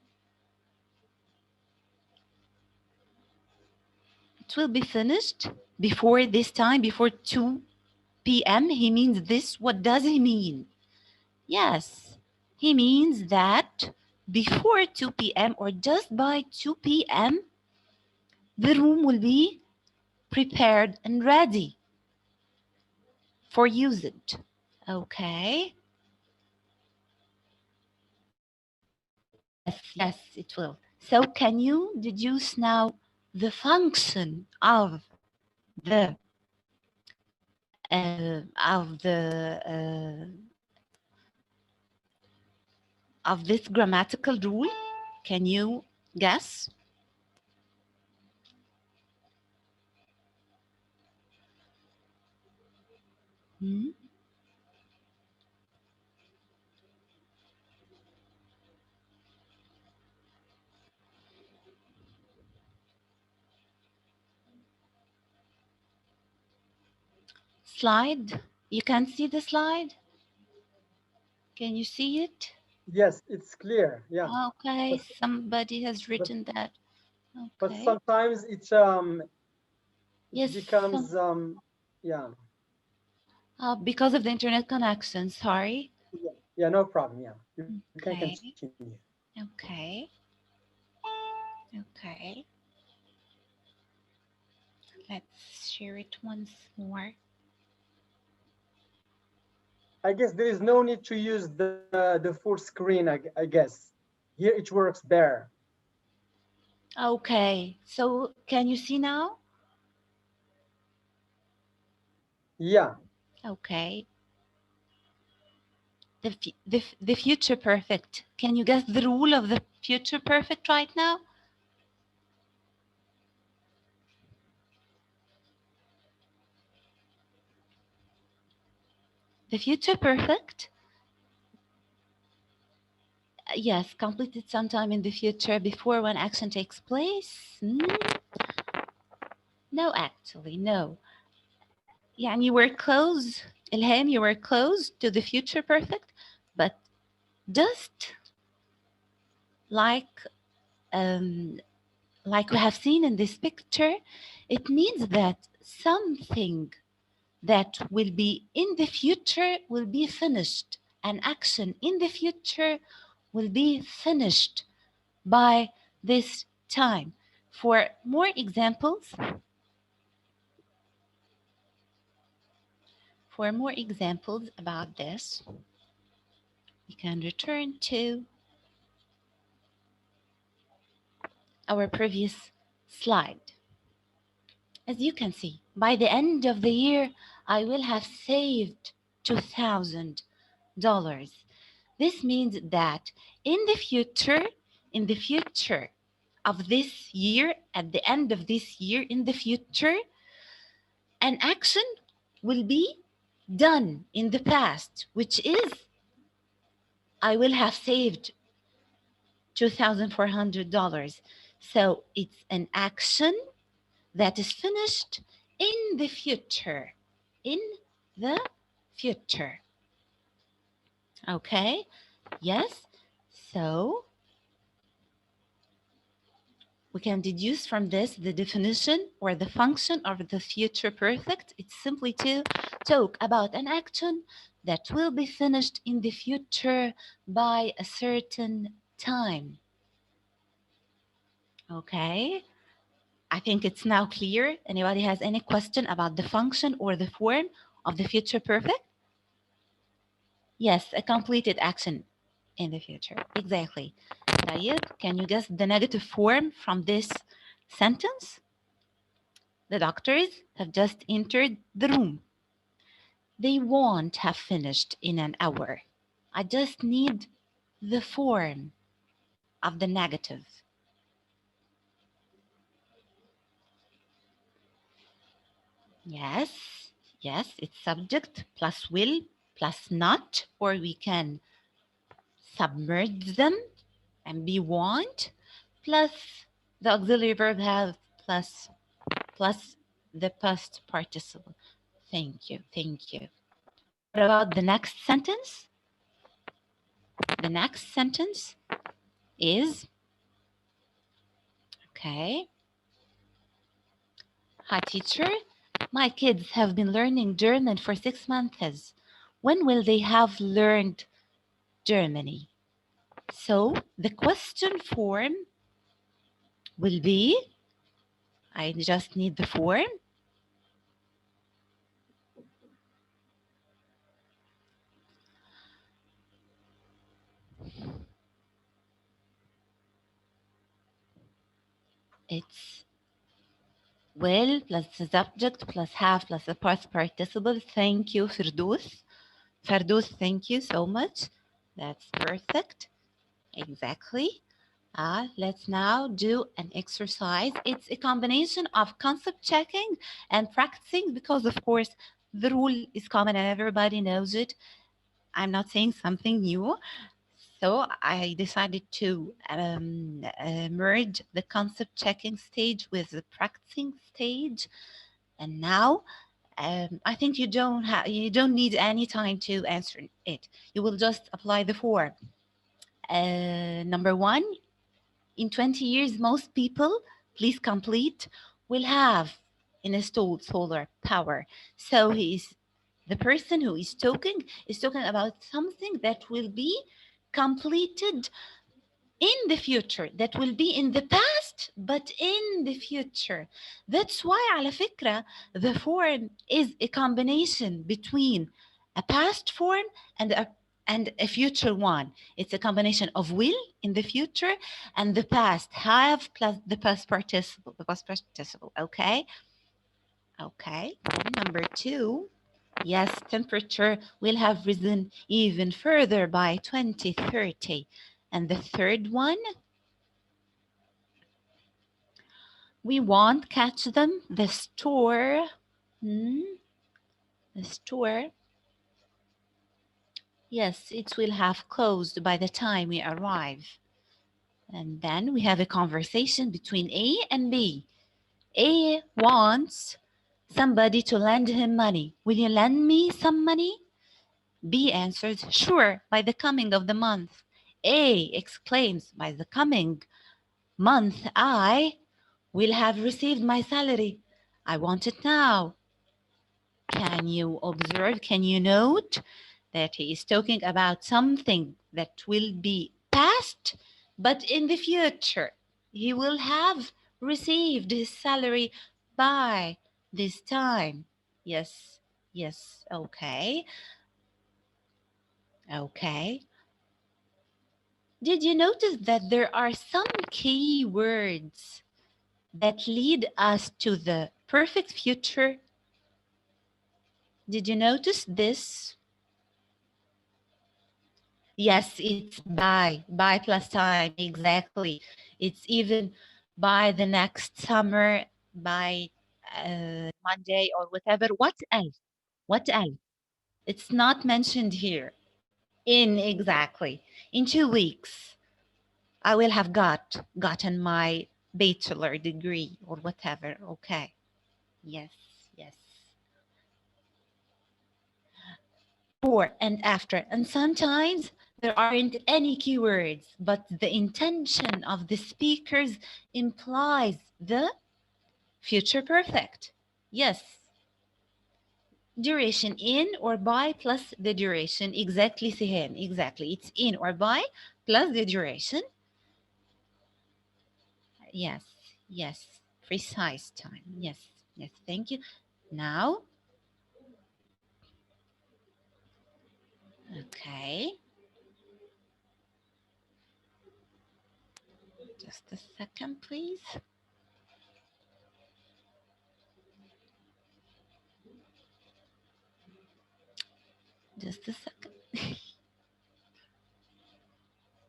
will be finished before this time, before 2 p.m. He means this. What does he mean? Yes, he means that before 2 p.m. or just by 2 p.m., the room will be prepared and ready for usage. Okay. Yes, it will. So can you deduce now the function of the of the of this grammatical rule? Can you guess? Hmm? Slide. You can see the slide? Can you see it? Yes, it's clear. Yeah. Okay, But, somebody has written that. but Okay. sometimes it Yes. becomes yeah. Because of the internet connection, sorry. Yeah, no problem. Yeah. You can Okay. continue. Okay. Okay. Let's share it once more. I guess there is no need to use the full screen, I guess. Here it works better. Okay. So can you see now? Yeah. Okay. The future perfect. Can you guess the rule of the future perfect right now? The future perfect? Yes, completed sometime in the future before when action takes place. No, actually, no. يعني you were close, Ilham, you were close to the future perfect, but just like we have seen in this picture, it means that something that will be in the future will be finished. An action in the future will be finished by this time. For more examples, about this, we can return to our previous slide. As you can see, by the end of the year, I will have saved $2,000. This means that in the future of this year, at the end of this year, in the future, an action will be done in the past, which is I will have saved $2,400. So it's an action that is finished in the future. In the future. Okay? Yes? So we can deduce from this the definition or the function of the future perfect. It's simply to talk about an action that will be finished in the future by a certain time. Okay? I think it's now clear. Anybody has any question about the function or the form of the future perfect? Yes, a completed action in the future. Exactly. Sayed, can you guess the negative form from this sentence? The doctors have just entered the room. They won't have finished in an hour. I just need the form of the negative. Yes, yes, it's subject plus will plus not, or we can submerge them and be want, plus the auxiliary verb have plus the past participle. Thank you, thank you. What about the next sentence? The next sentence is, okay. Hi, teacher. My kids have been learning German for 6 months. When will they have learned Germany? So the question form will be, I just need the form. It's will plus the subject plus have plus the past participle. Thank you, Firdaus. Firdaus, thank you so much. That's perfect. Exactly. Let's now do an exercise. It's a combination of concept checking and practicing because, of course, the rule is common and everybody knows it. I'm not saying something new. So I decided to merge the concept checking stage with the practicing stage. And now I think you don't need any time to answer it. You will just apply the form. Number one, in 20 years, most people, please complete, will have installed solar power. So the person who is talking about something that will be completed in the future, that will be in the past, but in the future. That's why, على فكرة, the form is a combination between a past form and a future one. It's a combination of will in the future and the past have plus the past participle. Okay? Okay. Number two, yes, temperature will have risen even further by 2030. And the third one, we won't catch them. The store, yes, it will have closed by the time we arrive. And then we have a conversation between A and B. A wants somebody to lend him money. Will you lend me some money? B answers, sure, by the coming of the month. A exclaims, by the coming month, I will have received my salary. I want it now. Can you observe, can you note that he is talking about something that will be past, but in the future, he will have received his salary by this time. Yes, yes, okay, okay. Did you notice that there are some key words that lead us to the perfect future? Did you notice this? Yes, it's by plus time, exactly. It's even by the next summer, by Monday or whatever. What else? What else? It's not mentioned here. In exactly. In 2 weeks, I will have gotten my bachelor degree or whatever. Okay. Yes, yes. Before and after. And sometimes there aren't any keywords, but the intention of the speakers implies the future perfect. Yes. Duration in or by plus the duration. Exactly, Sihan. Exactly. It's in or by plus the duration. Yes, yes. Precise time. Yes, yes. Thank you. Now, okay. Just a second, please. Just a second.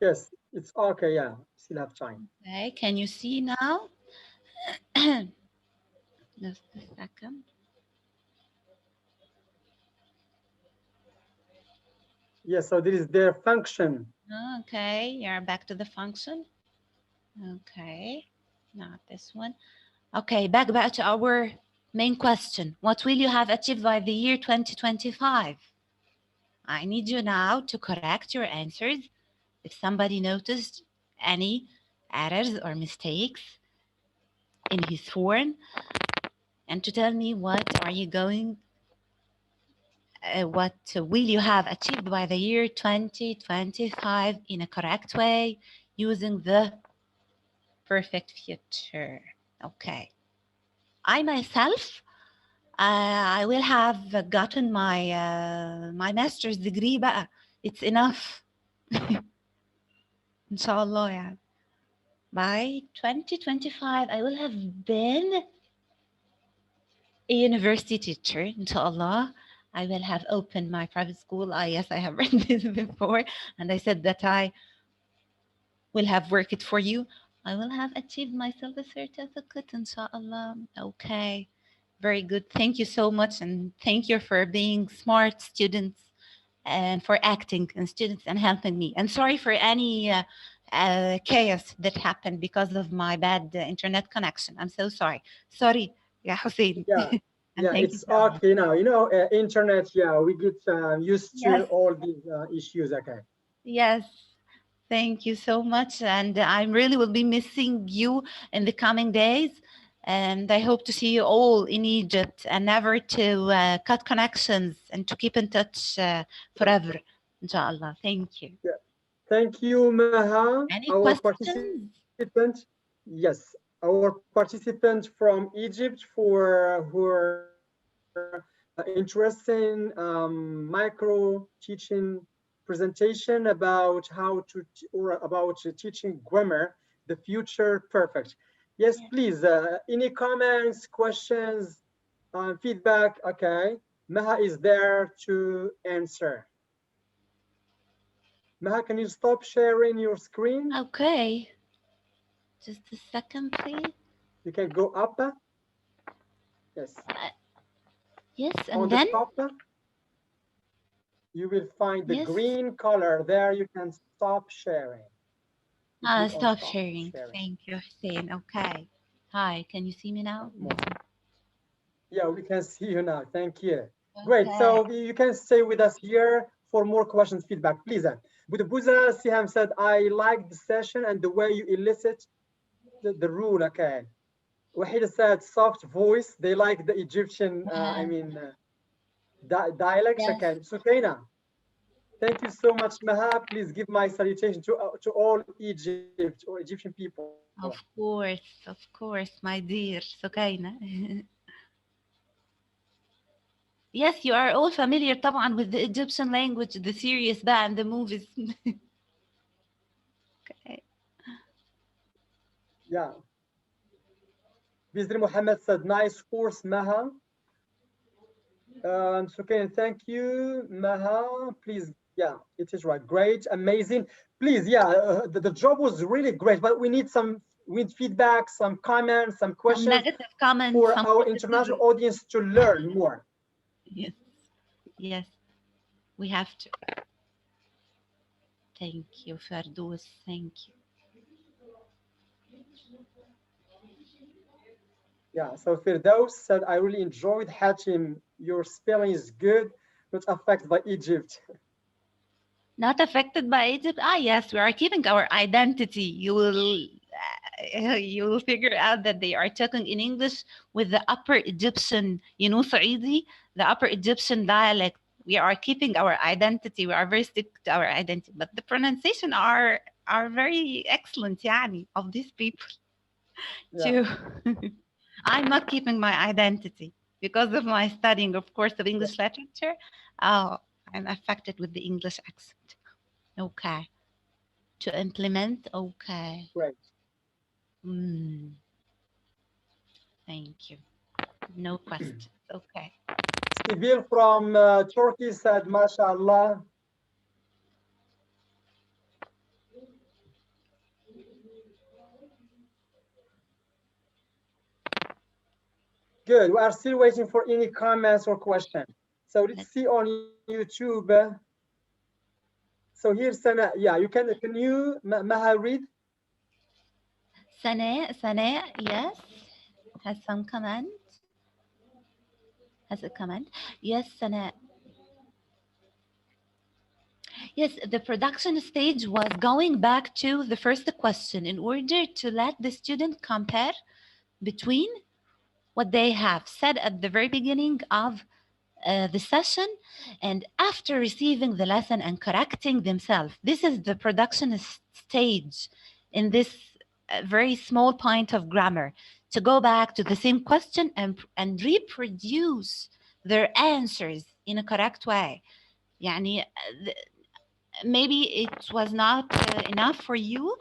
Yes, it's okay. Yeah, still have time. Okay, can you see now? Just a second. Yes, so this is their function. Okay, you're back to the function. Okay, not this one. Okay, back to our main question. What will you have achieved by the year 2025? I need you now to correct your answers. If somebody noticed any errors or mistakes in his form, and to tell me what are you going what will you have achieved by the year 2025 in a correct way using the perfect future. Okay. I myself, I will have gotten my master's degree بقى. It's enough. Inshallah, yeah. By 2025, I will have been a university teacher, inshallah. I will have opened my private school. Yes, I have read this before, and I said that I will have worked for you. I will have achieved myself a certificate, inshallah. Okay, very good. Thank you so much, and thank you for being smart students and for acting and students and helping me. And sorry for any chaos that happened because of my bad internet connection. I'm so sorry. Sorry, yeah, Hussein. Yeah, And yeah, thank you it's so much. okay now. Internet. Yeah, we get used to Yes, all these issues. Okay. yes. Thank you so much. And I really will be missing you in the coming days. And I hope to see you all in Egypt and never to cut connections and to keep in touch forever. Inshallah. Thank you. Yeah. Thank you, Maha, Any our questions? participant. Yes, our participant from Egypt for who are interested in micro teaching presentation about how to or about teaching grammar, the future perfect. Yes, Yes. please. Any comments, questions, feedback? Okay, Maha is there to answer. Maha, can you stop sharing your screen? Okay. Just a second, please. You can go up. Yes. Yes, On and the then? top, you will find the Yes. green color. There you can stop sharing. You click on Stop stop sharing. sharing. Thank you, Hussein. Okay. Hi, can you see me now? Yeah, we can see you now. Thank you. Great. Okay. So you can stay with us here for more questions, feedback, please. Budabuza Siham said, I like the session and the way you elicit the rule. Okay. Wahida said, soft voice. They like the Egyptian, I mean, dialects. Yes. Okay. Sukaina, thank you so much, Maha. Please give my salutation to all Egypt or Egyptian people. Of course, my dear Sukaina. Yes, you are all familiar طبعا with the Egyptian language, the series بقى and the movies. Okay. Yeah. Bizri Muhammad said, nice course, Maha. Sukaina, thank you, Maha. Please, yeah, it is right. Great, amazing. Please, yeah, the job was really great, but we need feedback, some comments, some questions, negative comments for our international audience to learn more. Yes, yes, we have to. Thank you, Ferdous. Thank you. Yeah, so Firdaus said, I really enjoyed Hachim. Your spelling is good, not affected by Egypt. Not affected by Egypt? Ah, yes, we are keeping our identity. You will figure out that they are talking in English with the Upper Egyptian, Saidi, the Upper Egyptian dialect. We are keeping our identity. We are very strict to our identity, but the pronunciation are very excellent, yani, of these people. Too. I'm not keeping my identity because of my studying, of course, of English literature. Oh, I'm affected with the English accent. Okay. To implement, okay. Great. Thank you. No questions. Okay. Sibyl from Turkey said, MashaAllah. Good. We are still waiting for any comments or questions. So let's see on YouTube. So here's Sana. Yeah, can you, Maha, read? Sana, yes, has some comment. Has a comment. Yes, Sana. Yes, the production stage was going back to the first question in order to let the student compare between what they have said at the very beginning of the session and after receiving the lesson and correcting themselves. This is the production stage in this very small point of grammar, to go back to the same question and reproduce their answers in a correct way. يعني, maybe it was not enough for you.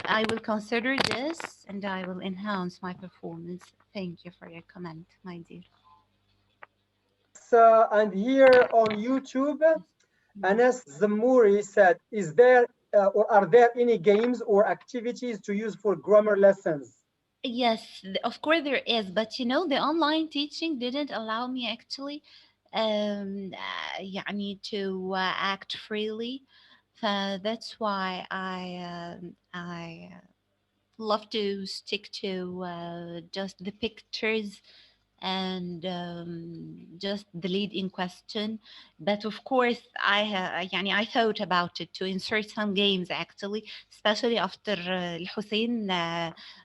I will consider this and I will enhance my performance. Thank you for your comment, my dear. And here on YouTube, Anas Zamouri said, is there or are there any games or activities to use for grammar lessons? Yes, of course there is, but the online teaching didn't allow me actually يعني to act freely. That's why I love to stick to just the pictures and just the lead in question. But of course, I thought about it to insert some games actually, especially after Hussein,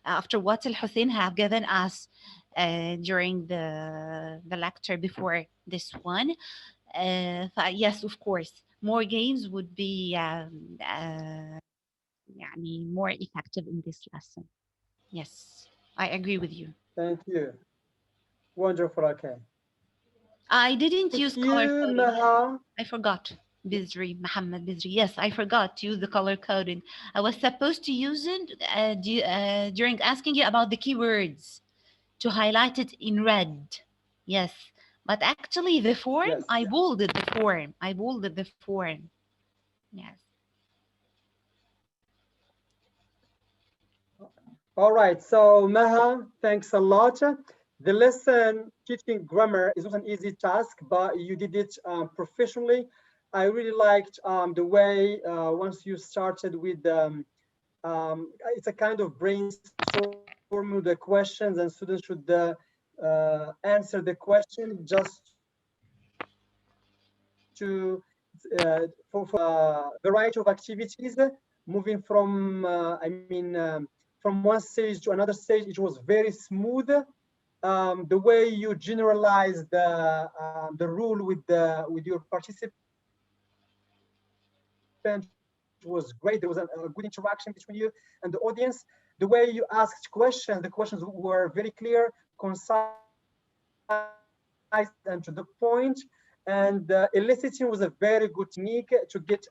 after what Hussein have given us during the lecture before this one. Yes, of course, more games would be more effective in this lesson. Yes, I agree with you. Thank you. Wonderful. Okay. I didn't use color coding. Maha. I forgot. Bizri, Muhammad Bizri. Yes, I forgot to use the color coding. I was supposed to use it during asking you about the keywords to highlight it in red. Yes, but actually the form, Yes. I bolded the form. I bolded the form. Yes. All right. So Maha, thanks a lot. The lesson teaching grammar is not an easy task, but you did it professionally. I really liked the way once you started with it's a kind of brainstorming the questions, and students should answer the question just to, it's for variety of activities, moving from from one stage to another stage. It was very smooth. The way you generalize the rule with your participant was great. There was a good interaction between you and the audience. The way you asked questions, the questions were very clear, concise, and to the point. And eliciting was a very good technique to get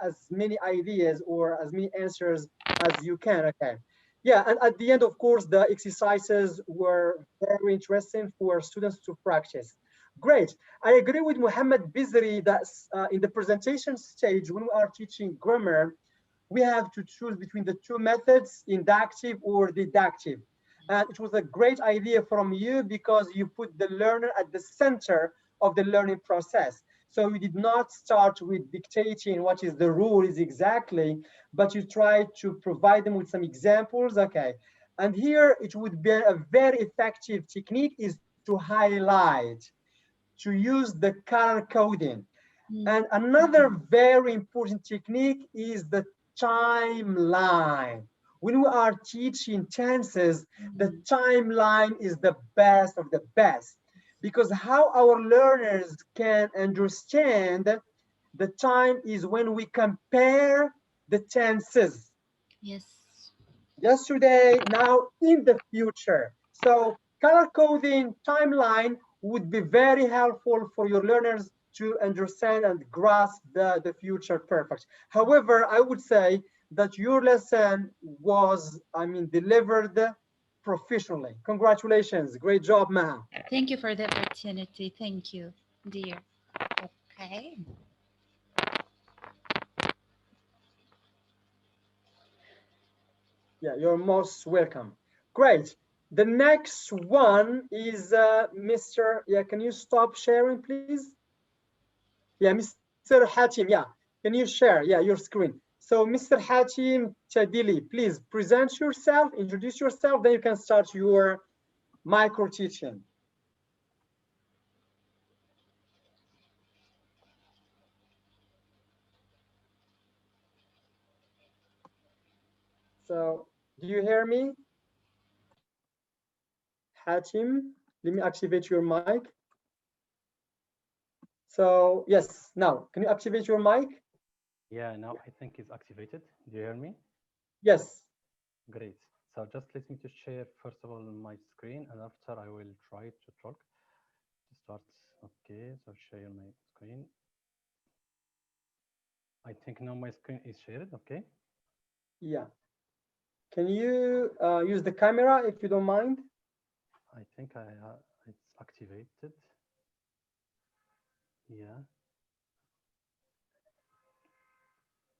as many ideas or as many answers as you can. Okay. Yeah, and at the end, of course, the exercises were very interesting for students to practice. Great. I agree with Muhammad Bizri that in the presentation stage, when we are teaching grammar, we have to choose between the two methods, inductive or deductive. And it was a great idea from you because you put the learner at the center of the learning process. So you did not start with dictating what is the rule is exactly, but you try to provide them with some examples. Okay. And here it would be a very effective technique is to highlight, to use the color coding. And another very important technique is the timeline. When we are teaching tenses, the timeline is the best of the best because how our learners can understand the time is when we compare the tenses. Yes. Yesterday, now, in the future. So color coding timeline would be very helpful for your learners to understand and grasp the future perfect. However, I would say that your lesson was, delivered professionally. Congratulations. Great job, Maha. Thank you for the opportunity. Thank you, dear. Okay. Yeah, you're most welcome. Great. The next one is Mr. Yeah, can you stop sharing, please? Yeah, Mr. Hatim. Yeah, can you share? Yeah, your screen. So, Mr. Hatim Chadili, please present yourself, introduce yourself, then you can start your micro teaching. So, do you hear me? Hatim, let me activate your mic. So, yes, now, can you activate your mic? Yeah, now I think it's activated. Do you hear me? Yes. Great. So just let me to share first of all my screen, and after I will try to talk. To start. Okay, so share my screen. I think now my screen is shared. Okay. Yeah. Can you use the camera if you don't mind? I think it's activated. Yeah,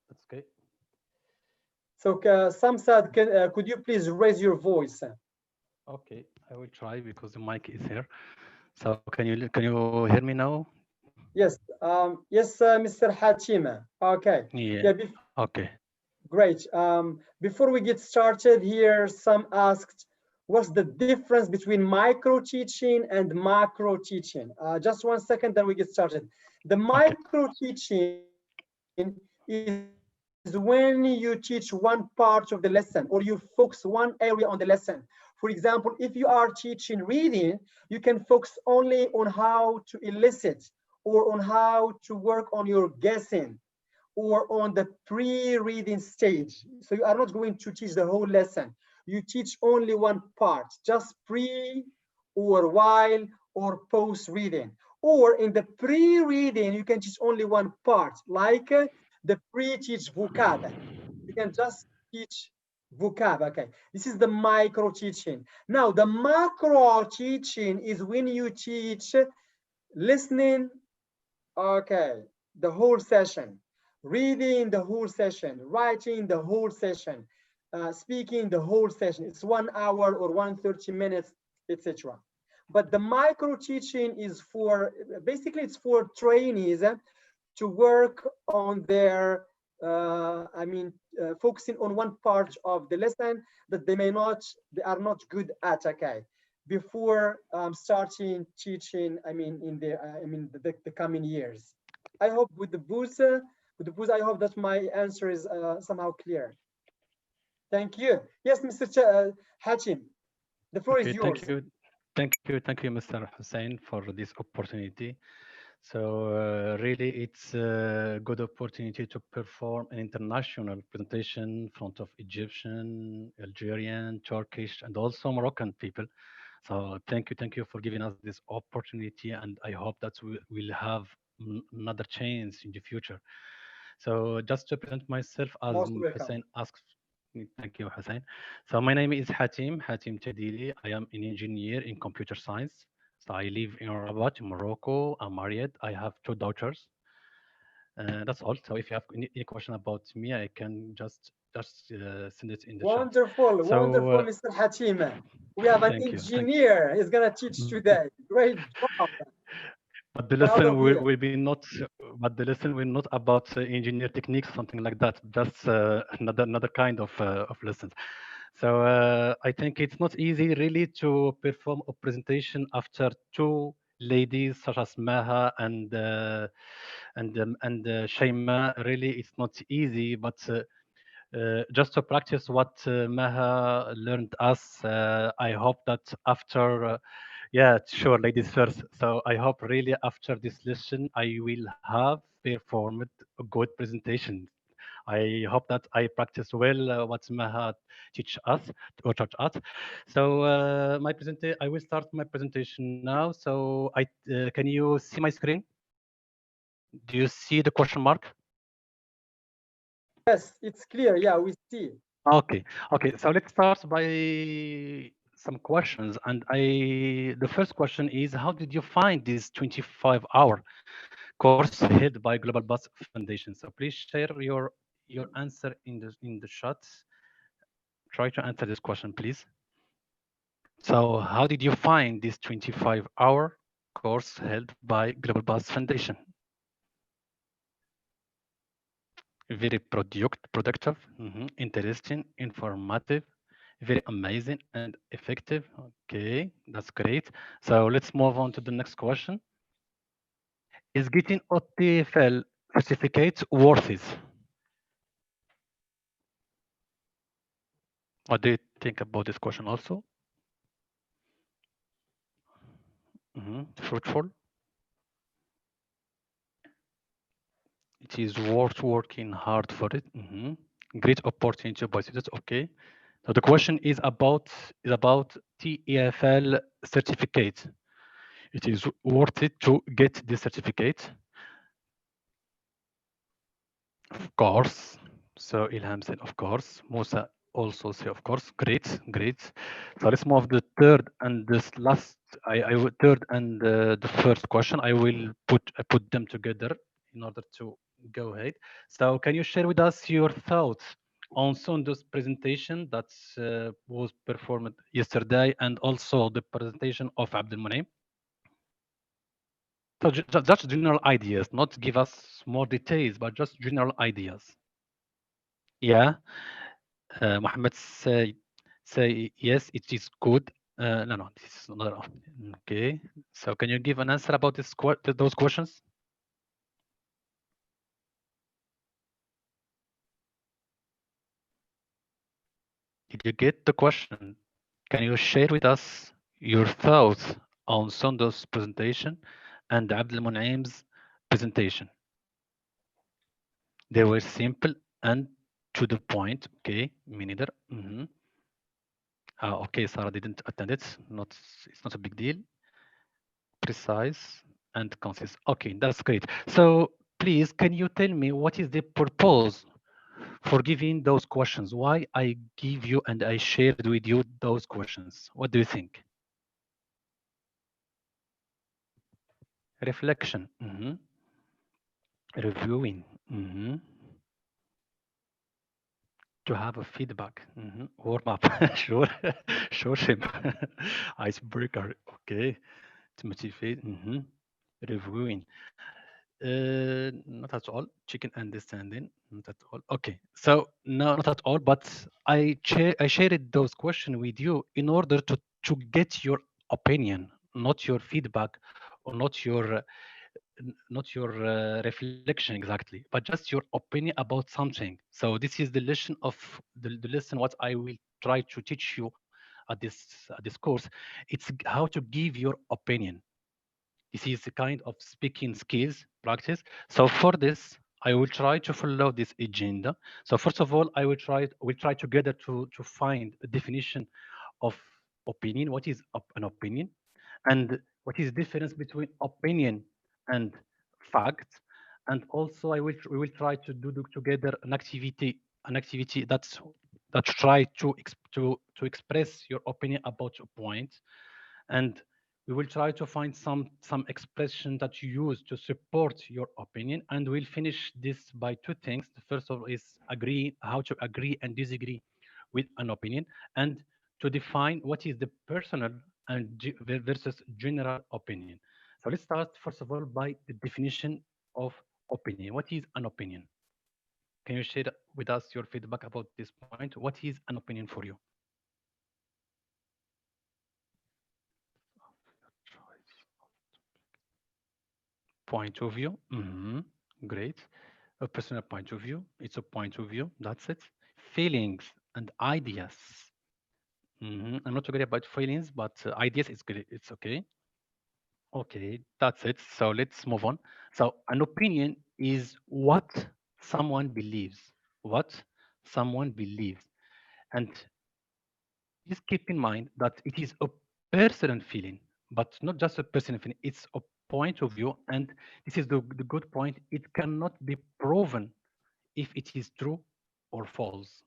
that's okay. So, Samsad, could you please raise your voice? Okay, I will try because the mic is here. So can you hear me now? Yes, yes, Mr. Hatima. Okay. Yeah. Yeah, Okay. great. Before we get started here, some asked, what's the difference between micro teaching and macro teaching? Just 1 second, then we get started. The micro teaching is when you teach one part of the lesson or you focus one area on the lesson. For example, if you are teaching reading, you can focus only on how to elicit or on how to work on your guessing or on the pre-reading stage. So you are not going to teach the whole lesson. You teach only one part, just pre or while or post-reading. Or in the pre-reading, you can teach only one part, like the pre-teach vocab. You can just teach vocab. Okay, this is the micro teaching. Now, the macro teaching is when you teach listening, okay, the whole session, reading the whole session, writing the whole session, speaking the whole session. It's 1 hour or 130 minutes, etc. But the micro teaching is for, basically it's for trainees to work on their, focusing on one part of the lesson that they are not good at, okay, before starting teaching, in the coming years. I hope with the booth, I hope that my answer is somehow clear. Thank you. Yes, Mr. Hachim, the floor is Okay, yours. thank you, Mr. Hussein, for this opportunity. So really, it's a good opportunity to perform an international presentation in front of Egyptian, Algerian, Turkish, and also Moroccan people. So thank you for giving us this opportunity, and I hope that we will have another chance in the future. So just to present myself, as Most welcome. Hussein asked. Thank you, Hussein. So my name is Hatim Tadili. I am an engineer in computer science. So I live in Rabat, Morocco. I'm married. I have two daughters. That's all. So if you have any question about me, I can just send it in the chat. Wonderful, So wonderful, Mr. Hatim. We have an thank you. engineer. He's gonna teach today. Great job. But the Proud lesson of you. will be not. But the lesson will not about engineer techniques, something like that. That's another kind of lessons. So I think it's not easy really to perform a presentation after two ladies such as Maha and Shaima. Really, it's not easy, but just to practice what Maha learned us. I hope that after, yeah, sure, ladies first. So I hope really after this lesson, I will have performed a good presentation. I hope that I practiced well what Maha teach us or taught us. So I will start my presentation now. So can you see my screen? Do you see the question mark? Yes, it's clear. Yeah, we see. Okay, okay. So let's start by some questions. And the first question is, how did you find this 25-hour course held by Global Bus Foundation? So please share your answer in the chat. Try to answer this question, please. So how did you find this 25-hour course held by Global Bus Foundation? Very productive, interesting, informative, very amazing and effective. Okay, that's great. So let's move on to the next question. Is getting a TEFL certificate worth it? What do you think about this question also? Fruitful. It is worth working hard for it. Great opportunity by students. Okay. So the question is about TEFL certificate. It is worth it to get this certificate. Of course. So Ilham said, of course. Musa also said, of course. Great, great. So let's move the third and this last. Third and the first question. I will put them together in order to go ahead. So can you share with us your thoughts on Sundu's presentation that was performed yesterday, and also the presentation of Abdul Munaim? So just general ideas, not give us more details, but just general ideas. Yeah, Mohammed say yes, it is good. No, this is not. Okay, so can you give an answer about those questions? Did you get the question? Can you share with us your thoughts on Sundo's presentation and Abdul Munaim's presentation? They were simple and to the point. Okay, me neither. Okay, Sarah didn't attend it. It's not a big deal. Precise and concise. Okay, that's great. So please, can you tell me what is the purpose for giving those questions? Why I give you and I shared with you those questions? What do you think? Reflection. Reviewing. To have a feedback. Warm up. Sure. Sure, Shim. Icebreaker. Okay. To motivate. Reviewing. Not at all. Chicken understanding. Not at all. Okay. So no, not at all. But I shared those questions with you in order to get your opinion, not your feedback, or not your not your reflection exactly, but just your opinion about something. So this is the lesson of the lesson what I will try to teach you at this course. It's how to give your opinion. This is the kind of speaking skills practice. So for this, I will try to follow this agenda. So first of all, we'll try together to find a definition of opinion. What is an opinion? And what is the difference between opinion and fact? And also we will try to do together an activity that try to express your opinion about a point. And we will try to find some expression that you use to support your opinion, and we'll finish this by two things. The first of all is how to agree and disagree with an opinion, and to define what is the personal and versus general opinion. So let's start first of all by the definition of opinion. What is an opinion? Can you share with us your feedback about this point? What is an opinion for you? Point of view. Great. A personal point of view. It's a point of view. That's it. Feelings and ideas. I'm not talking about feelings, but ideas is good. It's okay. Okay, that's it. So let's move on. So an opinion is what someone believes. What someone believes. And just keep in mind that it is a personal feeling, but not just a personal feeling. It's a point of view. And this is the good point. It cannot be proven if it is true or false.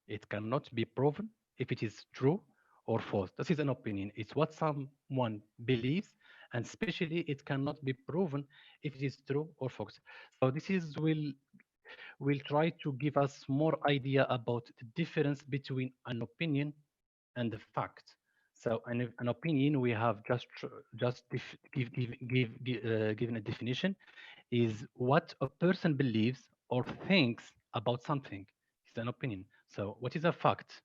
It cannot be proven if it is true or false. This is an opinion. It's what someone believes, and especially it cannot be proven if it is true or false. So this is will try to give us more idea about the difference between an opinion and the fact. So an opinion we have just given a definition is what a person believes or thinks about something. It's an opinion. So what is a fact?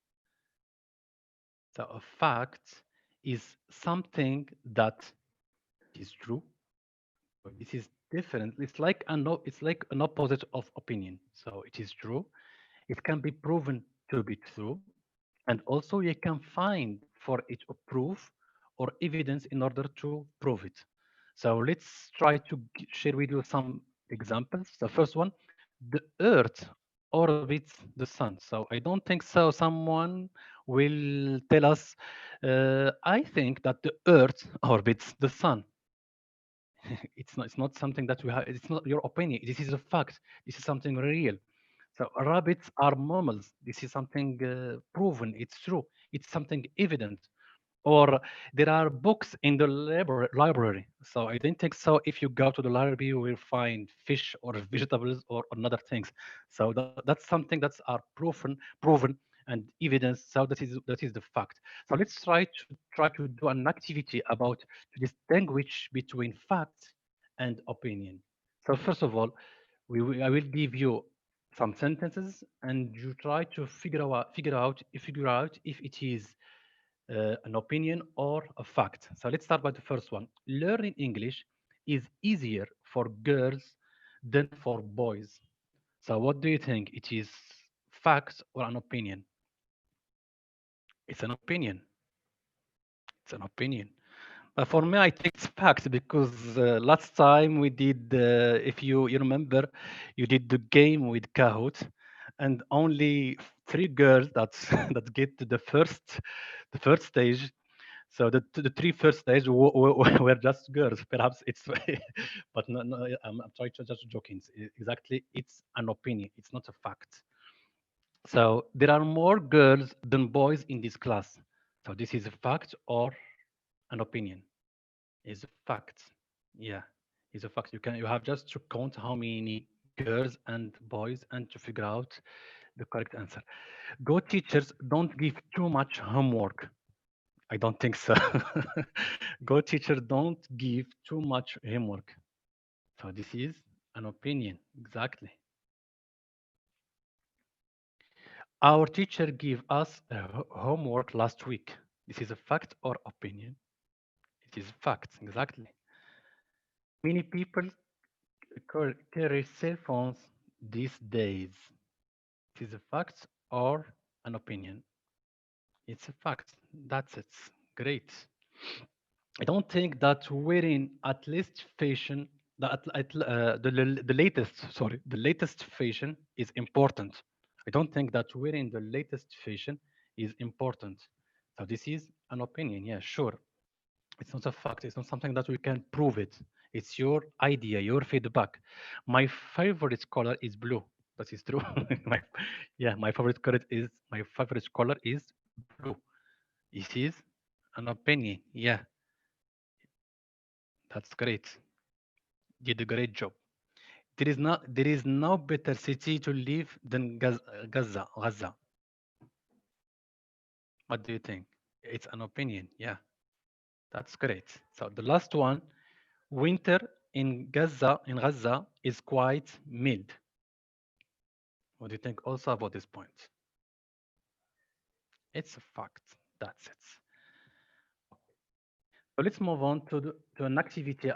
So a fact is something that is true. This is different. It's like an opposite of opinion. So it is true. It can be proven to be true, and also you can find for it a proof or evidence in order to prove it. So let's try to share with you some examples. The first one, the Earth orbits the sun. So I don't think so. Someone will tell us, I think that the Earth orbits the sun. It's not something that we have. It's not your opinion. This is a fact. This is something real. So rabbits are mammals. This is something proven. It's true. It's something evident. Or there are books in the library. So I don't think so. If you go to the library, you will find fish or vegetables or other things. So that's something that's are proven, and evidence. So that is the fact. So let's try to do an activity about to distinguish between fact and opinion. So first of all, I will give you some sentences, and you try to figure out if it is an opinion or a fact. So let's start by the first one. Learning English is easier for girls than for boys. So what do you think? It is fact or an opinion? It's an opinion. It's an opinion. But for me, I think it's fact because last time we did, if you remember, you did the game with Kahoot, and only three girls that that get to the first stage. So the three first stage were just girls. Perhaps it's, but no, no, I'm trying to just joking. Exactly, it's an opinion. It's not a fact. So there are more girls than boys in this class. So this is a fact or an opinion? Is a fact. Yeah, is a fact. You have just to count how many girls and boys and to figure out the correct answer. Go teachers don't give too much homework. I don't think so. Go teacher don't give too much homework. So this is an opinion, exactly. Our teacher gave us a homework last week. This is a fact or opinion? It is fact, exactly. Many people carry cell phones these days. It is a fact or an opinion? It's a fact. That's it. Great. I don't think that wearing at least fashion, the latest, sorry, the latest fashion is important. I don't think that wearing the latest fashion is important. So this is an opinion. Yeah, sure. It's not a fact. It's not something that we can prove it. It's your idea, your feedback. My favorite color is blue. That is true. my, yeah, my favorite color is blue. This is an opinion. Yeah, that's great. Did a great job. There is no better city to live than Gaza. Gaza. What do you think? It's an opinion. Yeah, that's great. So the last one, winter in Gaza is quite mild. What do you think also about this point? It's a fact. That's it. So let's move on to an activity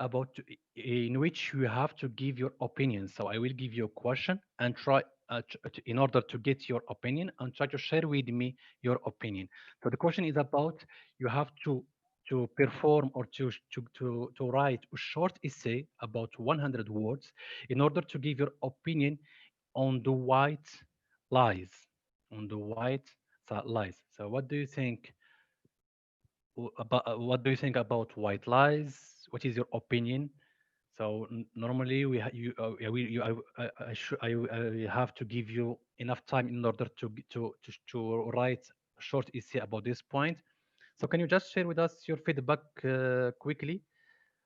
in which you have to give your opinion. So I will give you a question and try in order to get your opinion and try to share with me your opinion. So the question is about you have to perform or to write a short essay about 100 words in order to give your opinion on the white lies. On the white lies. So what do you think? About what do you think about white lies? What is your opinion? So normally yeah, I have to give you enough time in order to write a short essay about this point. So can you just share with us your feedback quickly?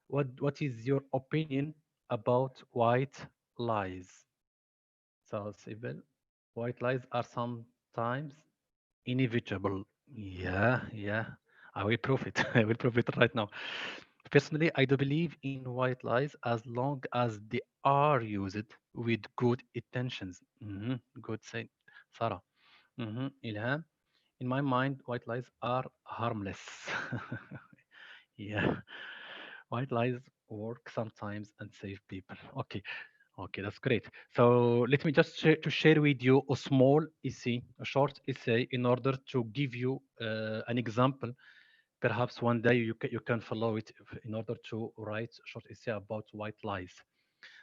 What is your opinion about white lies? So Sibel, white lies are sometimes inevitable. Yeah, yeah. I will prove it. I will prove it right now. Personally, I do believe in white lies as long as they are used with good intentions. Good say, Sarah. Ilham. In my mind, white lies are harmless. Yeah. White lies work sometimes and save people. Okay. Okay, that's great. So let me just share with you a small essay, a short essay, in order to give you an example. Perhaps one day you can follow it in order to write a short essay about white lies.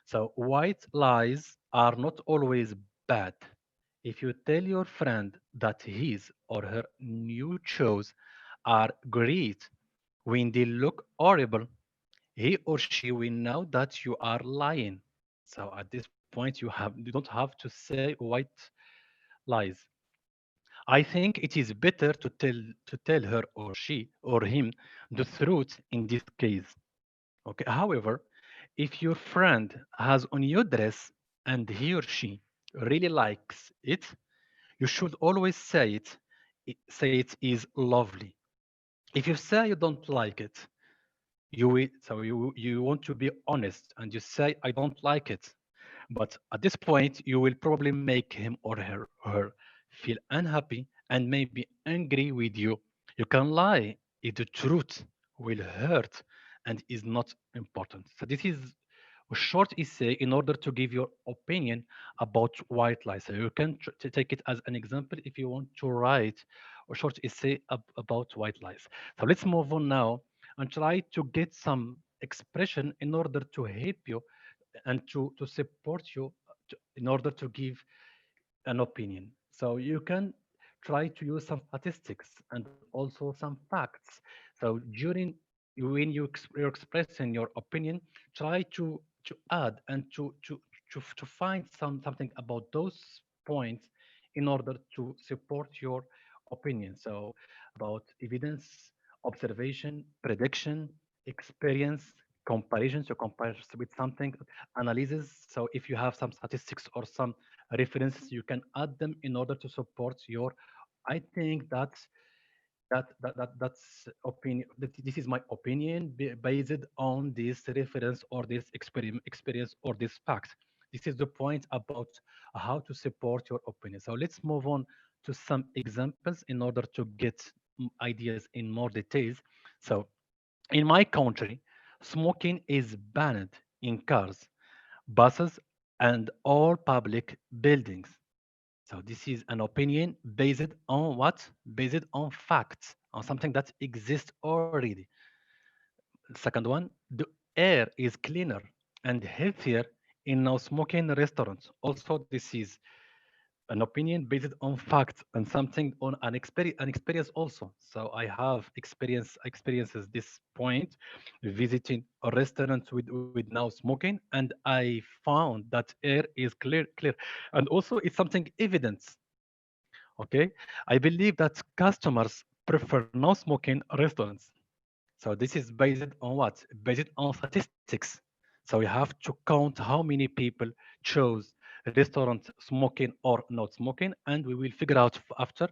So white lies are not always bad. If you tell your friend that his or her new shoes are great when they look horrible, he or she will know that you are lying. So at this point, you don't have to say white lies. I think it is better to tell her or she or him the truth in this case. Okay. However, if your friend has a new dress and he or she really likes it, you should always say it is lovely. If you say you don't like it, you want to be honest and you say I don't like it. But at this point, you will probably make him or her feel unhappy and maybe angry with you. You can lie if the truth will hurt and is not important. So this is a short essay in order to give your opinion about white lies. So you can take it as an example if you want to write a short essay about white lies. So let's move on now and try to get some expression in order to help you and to support you in order to give an opinion. So you can try to use some statistics and also some facts. So when you're expressing your opinion, try to add and to find something about those points in order to support your opinion. So about evidence, observation, prediction, experience, comparison, so compare with something, analysis. So if you have some statistics or some references, you can add them in order to support your. I think that's opinion. This is my opinion based on this reference or this experience or this fact. This is the point about how to support your opinion. So let's move on to some examples in order to get ideas in more details. So in my country, smoking is banned in cars, buses, and all public buildings. So this is an opinion based on what? Based on facts, on something that exists already. Second one, the air is cleaner and healthier in no smoking restaurants. Also, this is an opinion based on facts and something on an experience also. So I have experiences this point visiting a restaurant with no smoking, and I found that air is clear, and also it's something evidence. Okay, I believe that customers prefer no smoking restaurants. So this is based on what? Based on statistics. So we have to count how many people chose restaurant smoking or not smoking, and we will figure out after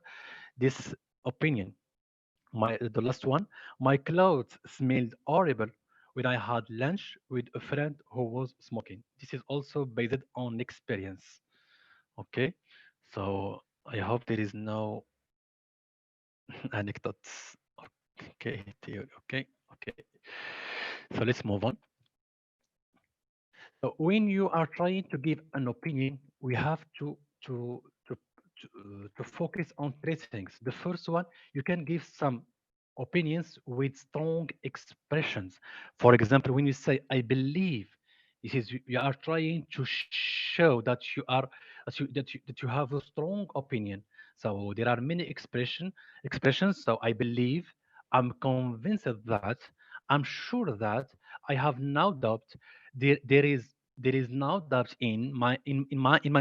this opinion. The last one, my clothes smelled horrible when I had lunch with a friend who was smoking. This is also based on experience. Okay, so I hope there is no anecdotes. Okay, okay. So let's move on. So when you are trying to give an opinion, we have to focus on three things. The first one, you can give some opinions with strong expressions. For example, when you say "I believe," this is you are trying to show that you are that you have a strong opinion. So there are many expressions. So I believe, I'm convinced that, I'm sure that, I have no doubt. There is no doubt in my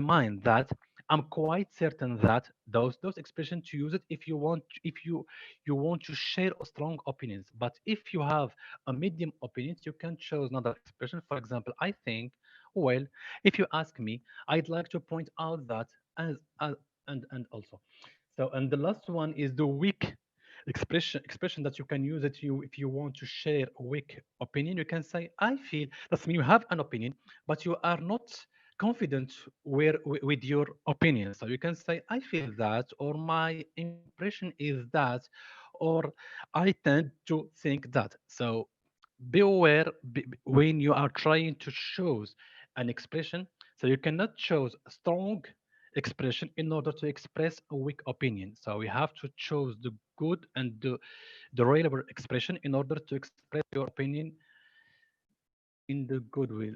mind that, I'm quite certain that, those expressions to use it if you want, if you want to share a strong opinions. But if you have a medium opinions, you can choose another expression. For example, I think, well, if you ask me, I'd like to point out that, as and also. So, and the last one is the weak expression that you can use it, you if you want to share a weak opinion. You can say, I feel. That's mean you have an opinion, but you are not confident with your opinion. So you can say, I feel that, or my impression is that, or I tend to think that. So be aware when you are trying to choose an expression. So you cannot choose a strong expression in order to express a weak opinion. So we have to choose the good and the reliable expression in order to express your opinion in the goodwill.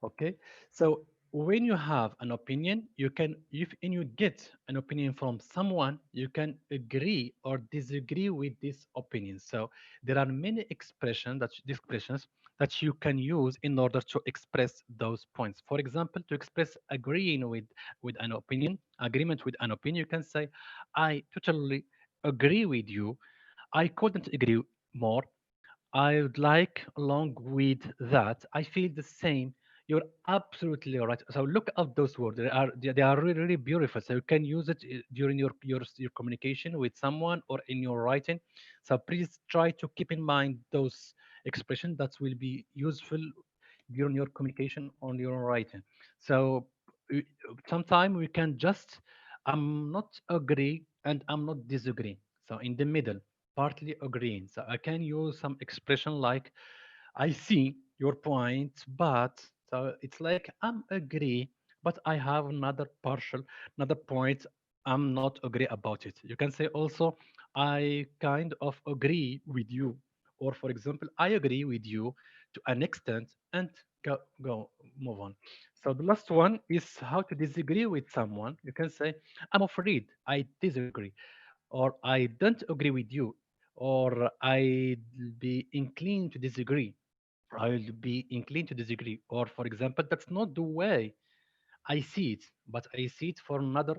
Okay, so when you have an opinion, you can, if and you get an opinion from someone, you can agree or disagree with this opinion. So there are many expressions that you can use in order to express those points. For example, to express agreeing with an opinion, agreement with an opinion, you can say, I totally agree with you. I couldn't agree more. I would like, along with that, I feel the same. You're absolutely right. So look at those words. They are really, really beautiful. So you can use it during your communication with someone or in your writing. So please try to keep in mind those expressions that will be useful during your communication on your writing. So sometimes we can just, I'm not agree and I'm not disagree. So in the middle, partly agreeing. So I can use some expression like, I see your point, but, so it's like I'm agree, but I have another point. I'm not agree about it. You can say also, I kind of agree with you, or for example, I agree with you to an extent, and go move on. So the last one is how to disagree with someone. You can say, I'm afraid I disagree, or I don't agree with you, or I'd be inclined to disagree. I'll be inclined to disagree. Or, for example, that's not the way I see it, but I see it for another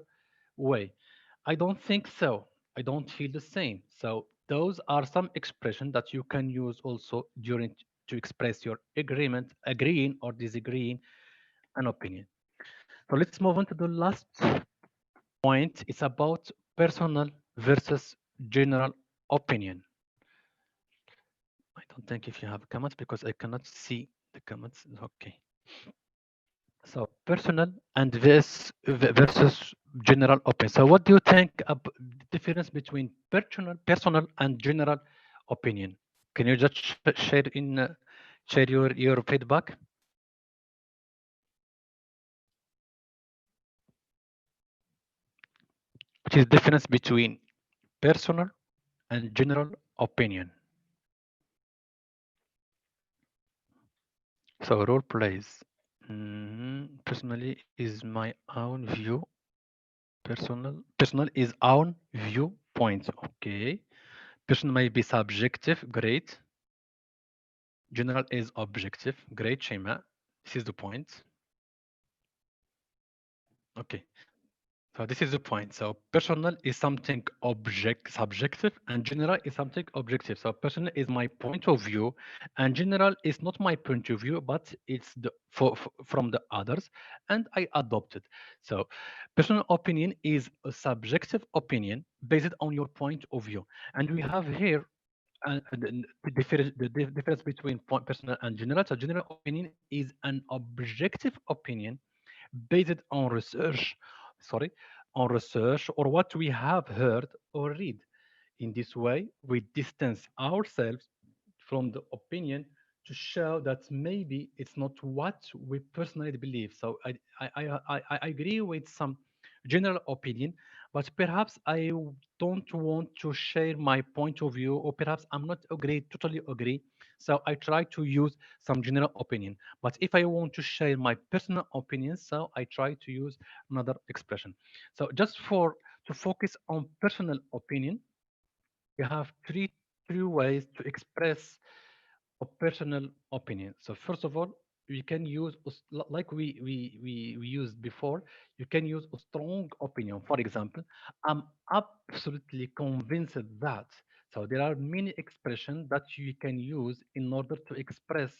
way. I don't think so. I don't feel the same. So those are some expressions that you can use also during to express your agreement, agreeing or disagreeing an opinion. So let's move on to the last point. It's about personal versus general opinion. I don't think if you have comments because I cannot see the comments. Okay. So personal and versus general opinion. So what do you think of the difference between personal and general opinion? Can you just share your feedback? which is difference between personal and general opinion. So role plays. Personally is my own view. Personal is own viewpoint. Okay. Personal may be subjective. Great. General is objective. Great, Shema. This is the point. Okay. So this is the point. So personal is something subjective, and general is something objective. So personal is my point of view, and general is not my point of view, but it's the from the others, and I adopt it. So personal opinion is a subjective opinion based on your point of view, and we have here the difference between personal and general. So general opinion is an objective opinion based on research, sorry, on research or what we have heard or read. In this way, we distance ourselves from the opinion to show that maybe it's not what we personally believe. So I agree with some general opinion, but perhaps I don't want to share my point of view, or perhaps I'm not totally agree. So I try to use some general opinion. But if I want to share my personal opinion, so I try to use another expression. So just to focus on personal opinion, we have three ways to express a personal opinion. So first of all, we can use like we used before. You can use a strong opinion. For example, I'm absolutely convinced that. So there are many expressions that you can use in order to express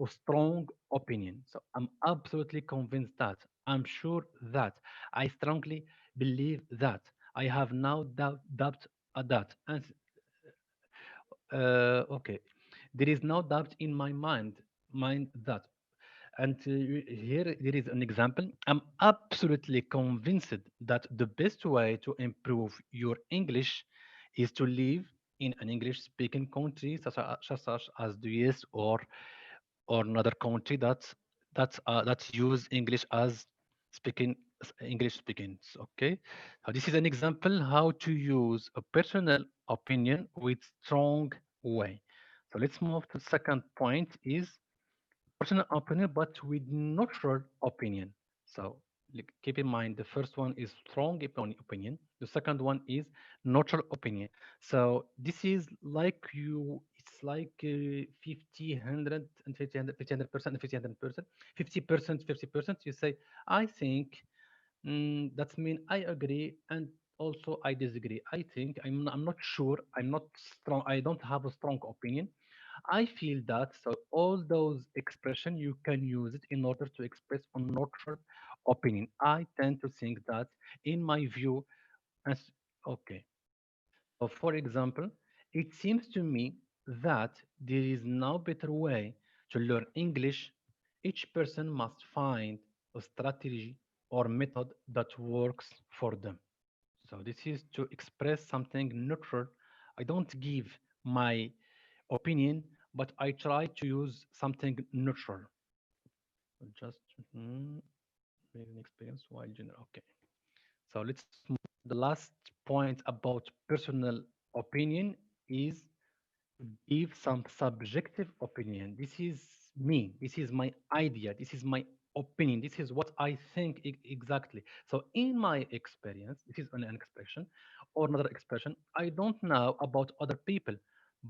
a strong opinion. So I'm absolutely convinced that. I'm sure that. I strongly believe that. I have no doubt at that. And okay, there is no doubt in my mind that. And here there is an example. I'm absolutely convinced that the best way to improve your English is to live in an English-speaking country such as the US or another country that use English as speaking English speaking. Okay, so this is an example how to use a personal opinion with strong way. So let's move to the second point is personal opinion, but with neutral opinion. So keep in mind the first one is strong opinion. The second one is neutral opinion. So this is like it's like 50, 100, and 50, 100%, and 50, 100%, 50%, 50%. You say, I think, that means I agree, and also I disagree. I think, I'm not sure, I'm not strong, I don't have a strong opinion. I feel that. So all those expressions you can use it in order to express a neutral opinion. I tend to think that, in my view, as okay. So for example, it seems to me that there is no better way to learn English. Each person must find a strategy or method that works for them. So this is to express something neutral. I don't give my opinion, but I try to use something neutral. Just an experience while general. Okay. So let's move. The last point about personal opinion is give some subjective opinion. This is me. This is my idea. This is my opinion. This is what I think exactly. So in my experience, this is an expression or another expression. I don't know about other people,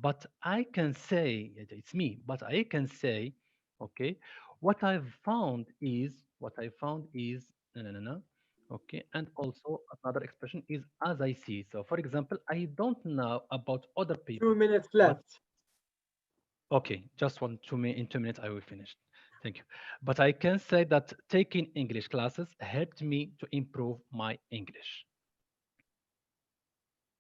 but I can say it's me. But I can say, okay, what I found is no, no, no, no. Okay, and also another expression is as I see. So, for example, I don't know about other people, 2 minutes but left. okay, just in 2 minutes I will finish. Thank you. But I can say that taking English classes helped me to improve my English.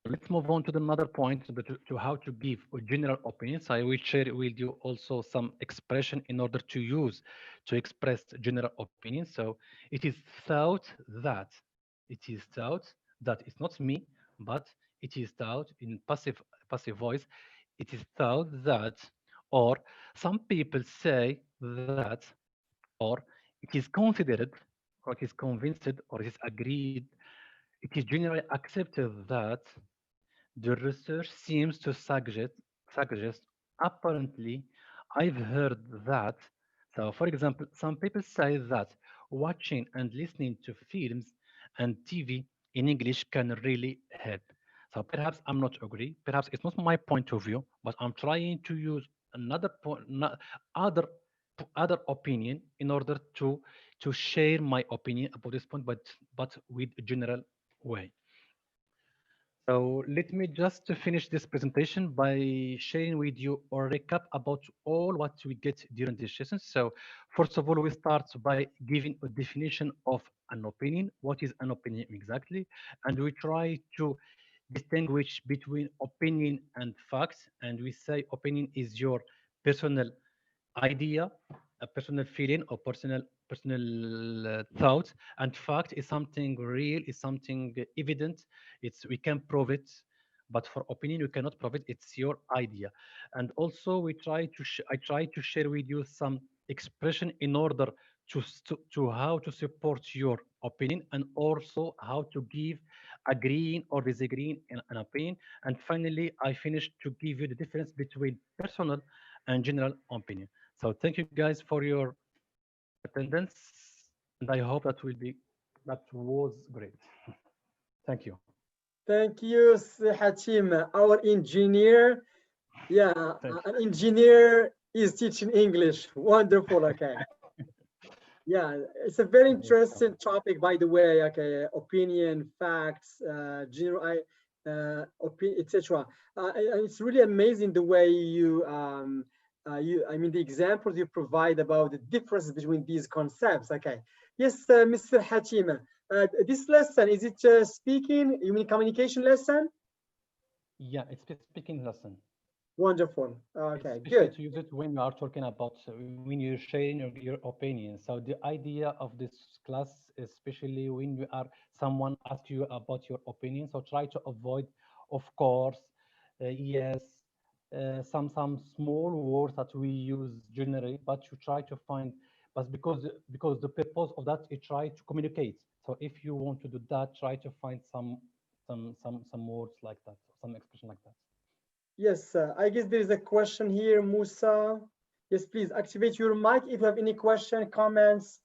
Let's move on to another point to how to give a general opinion. So I will share with you also some expression in order to use to express general opinion. So it is thought that it's not me, but it is thought in passive voice. It is thought that, or some people say that, or it is considered, or it is convinced, or it is agreed it is generally accepted that the research seems to suggest apparently I've heard that. So for example, some people say that watching and listening to films and TV in English can really help. So perhaps I'm not agree, perhaps it's not my point of view, but I'm trying to use another point, other other opinion in order to share my opinion about this point, but with a general way. So let me just finish this presentation by sharing with you a recap about all what we get during this session. So first of all, we start by giving a definition of an opinion. What is an opinion exactly? And we try to distinguish between opinion and facts. And we say opinion is your personal idea, a personal feeling or personal thought, and fact is something real, is something evident. It's we can prove it, but for opinion we cannot prove it. It's your idea. And also we try to I try to share with you some expression in order to how to support your opinion, and also how to give agreeing or disagreeing in an opinion. And finally I finished to give you the difference between personal and general opinion. So thank you guys for your attendance, and I hope that was great. Thank you. Thank you, Hatim, our engineer. Yeah, Thank you. an engineer is teaching English. Wonderful. Okay. Yeah, it's a very interesting topic, by the way. Okay, opinion, facts, general, etc. It's really amazing the way I mean, the examples you provide about the difference between these concepts. Okay, yes, Mr. Hatim, this lesson, is it speaking? You mean communication lesson? Yeah, it's a speaking lesson. Wonderful. Okay, Especially good. to use it when you are talking about when you're sharing your opinion. So the idea of this class, especially when you are someone asks you about your opinion, so try to avoid, of course, yes, some small words that we use generally, but you try to find, but because the purpose of that is try to communicate. So if you want to do that, try to find some words like that, some expression like that. Yes, I guess there is a question here, Musa. Yes, please activate your mic if you have any question, comments.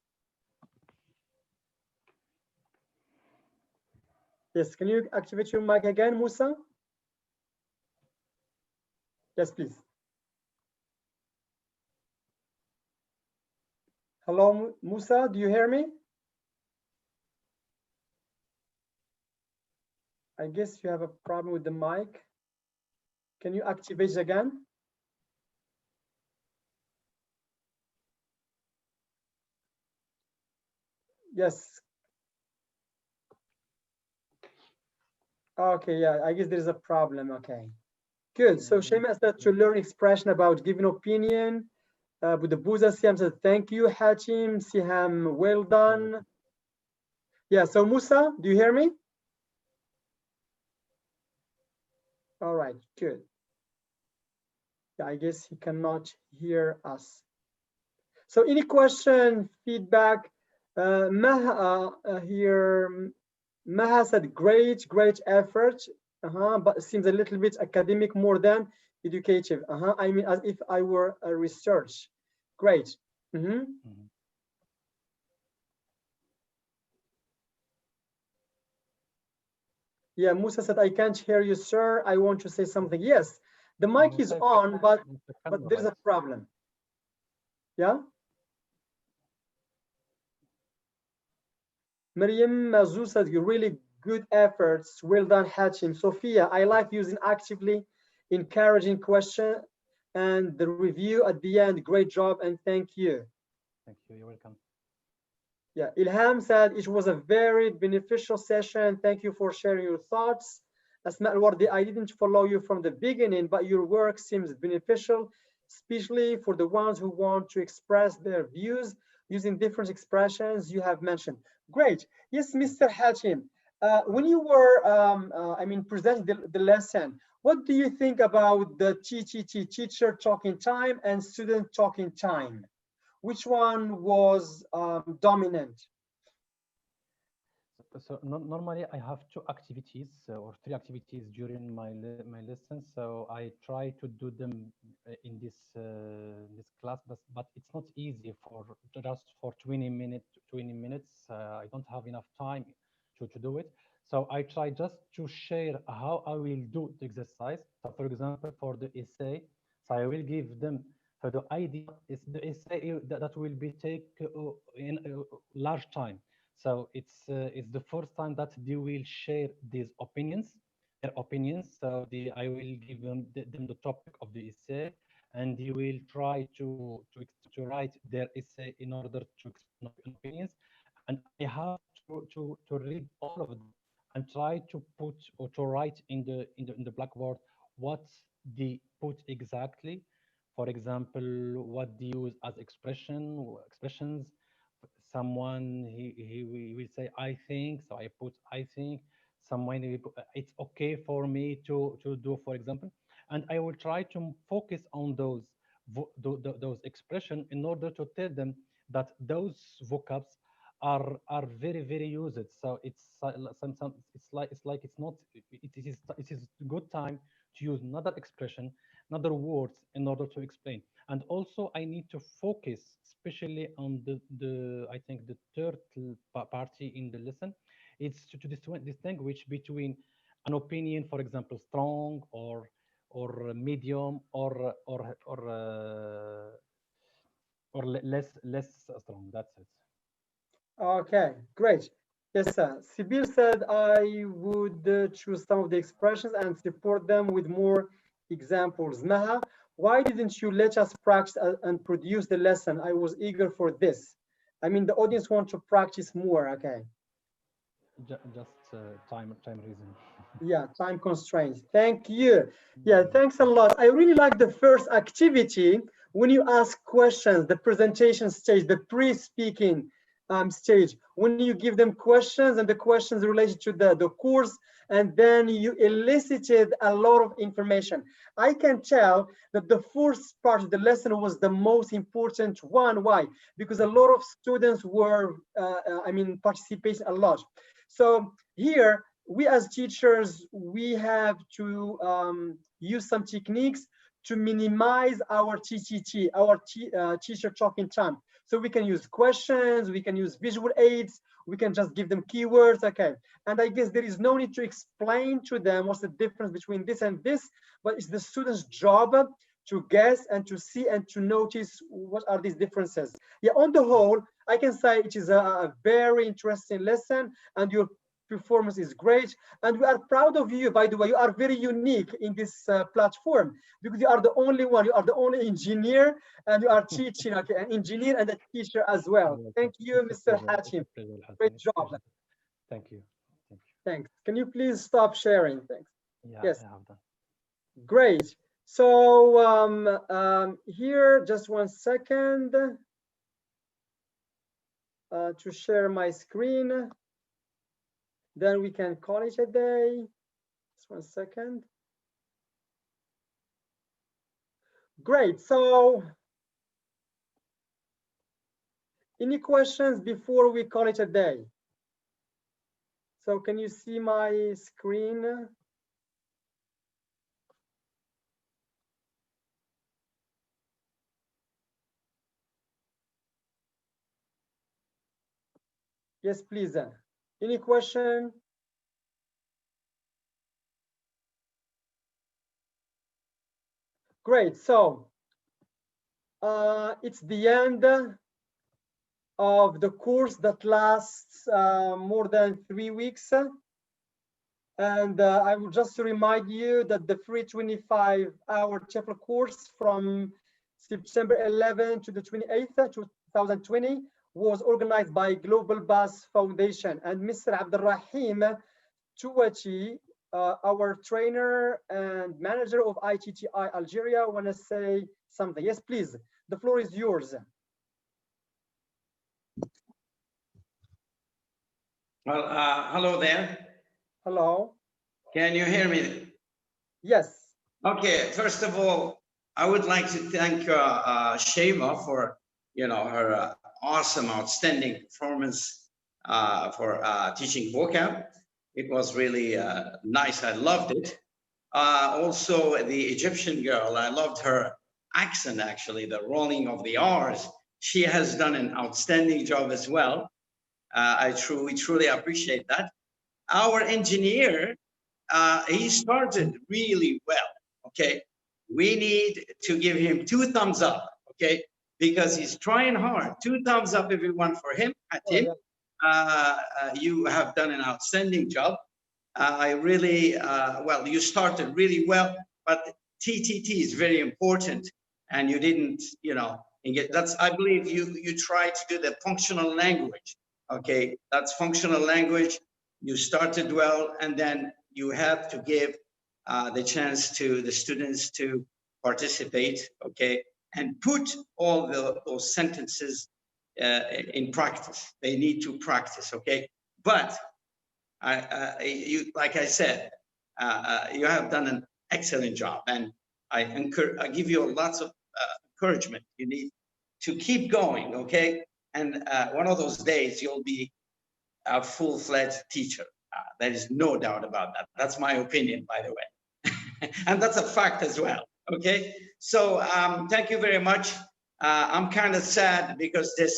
Yes, can you activate your mic again, Musa? Yes, please. Hello, Musa, do you hear me? I guess you have a problem with the mic. Can you activate it again? Yes. Okay, yeah, I guess there's a problem. Okay, good. So Shema said to learn expression about giving opinion. With the Buza Siam said, thank you, Hachim. Siham, well done. Yeah, so Musa, do you hear me? All right, good. Yeah, I guess he cannot hear us. So any question, feedback? Maha here, Maha said, great effort, but it seems a little bit academic more than educative. I mean, as if I were a research. Great. Yeah, Musa said, I can't hear you, sir. I want to say something. Yes, the mic is on, but there's a problem. Yeah? Miriam Mazou said, really good efforts. Well done, Hachim. Sophia, I like using actively, encouraging question, and the review at the end. Great job, and thank you. Thank you. You're welcome. Yeah, Ilham said it was a very beneficial session. Thank you for sharing your thoughts. Asma Al-Wardi, I didn't follow you from the beginning, but your work seems beneficial, especially for the ones who want to express their views using different expressions you have mentioned. Great. Yes, Mr. Hachim, when you were, I mean, presenting the lesson, what do you think about the TTT, teacher talking time, and student talking time? Which one was dominant? So normally I have two activities or three activities during my lessons. So I try to do them in this class, but it's not easy for just for 20 minutes. I don't have enough time to do it. So I try just to share how I will do the exercise. So for example, for the essay, so I will give them. So the idea is the essay that will be take in large time. So it's the first time that they will share these opinions, their opinions. So I will give them the topic of the essay, and they will try to write their essay in order to explain opinions. And I have to read all of them and try to put or to write in the blackboard what they put exactly. For example, what they use as expressions. Someone he will say I think, so I put I think. Someone will put, it's okay for me to do, for example, and I will try to focus on those expression in order to tell them that those vocabs are very used. So it's some it's like it's not it is good time to use another expression, another words in order to explain. And also I need to focus especially on the I think the third party in the lesson. It's to distinguish between an opinion, for example, strong or medium or less strong. That's it. Okay, great. Yes, sir. Sibyl said I would choose some of the expressions and support them with more examples. Maha, why didn't you let us practice and produce the lesson? I was eager for this. I mean, the audience wants to practice more. Okay. Just time reason. Yeah, time constraints. Thank you. Yeah, thanks a lot. I really like the first activity when you ask questions, the presentation stage, the pre-speaking stage, when you give them questions and the questions related to the course, and then you elicited a lot of information. I can tell that the first part of the lesson was the most important one. Why? Because a lot of students were, participating a lot. So here, we as teachers, we have to use some techniques to minimize our TTT, our teacher talking time. So we can use questions, we can use visual aids, we can just give them keywords, okay. And I guess there is no need to explain to them what's the difference between this and this, but it's the student's job to guess and to see and to notice what are these differences. Yeah, on the whole, I can say it is a very interesting lesson, and your performance is great, and we are proud of you. By the way, you are very unique in this platform because you are the only one, you are the only engineer, and you are teaching, okay, an engineer and a teacher as well. Thank you, Mr. Hatim. Great job. Thank you. Thanks. Can you please stop sharing? Thanks. Yeah, yes, I have done. Great. So here, just 1 second to share my screen. Then we can call it a day. Just 1 second. Great. So any questions before we call it a day? So can you see my screen? Yes, please. Any question? Great. So it's the end of the course that lasts more than 3 weeks. And I will just remind you that the free 25-hour TEFL course from September 11 to the 28th, 2020 was organized by Global Bus Foundation. And Mr. Abdelrahim Touati, our trainer and manager of ITTI Algeria, want to say something. Yes, please. The floor is yours. Well, hello there. Hello. Can you hear me? Yes. Okay. First of all, I would like to thank Shema for, her awesome, outstanding performance for teaching vocab. It was really nice. I loved it. Also, the Egyptian girl, I loved her accent, actually, the rolling of the R's. She has done an outstanding job as well. I truly appreciate that. Our engineer, he started really well, okay? We need to give him 2 thumbs up, okay? Because he's trying hard. 2 thumbs up, everyone, for him. Atim, you have done an outstanding job. I really, well, you started really well, but TTT is very important, and you didn't, you know, and get, that's, I believe you tried to do the functional language, okay? That's functional language. You started well, and then you have to give the chance to the students to participate, okay? And put all those sentences in practice. They need to practice, okay? But you, like I said, you have done an excellent job, and I give you lots of encouragement. You need to keep going, okay? And one of those days you'll be a full-fledged teacher. There is no doubt about that. That's my opinion, by the way, and that's a fact as well. Okay, so thank you very much. I'm kind of sad because this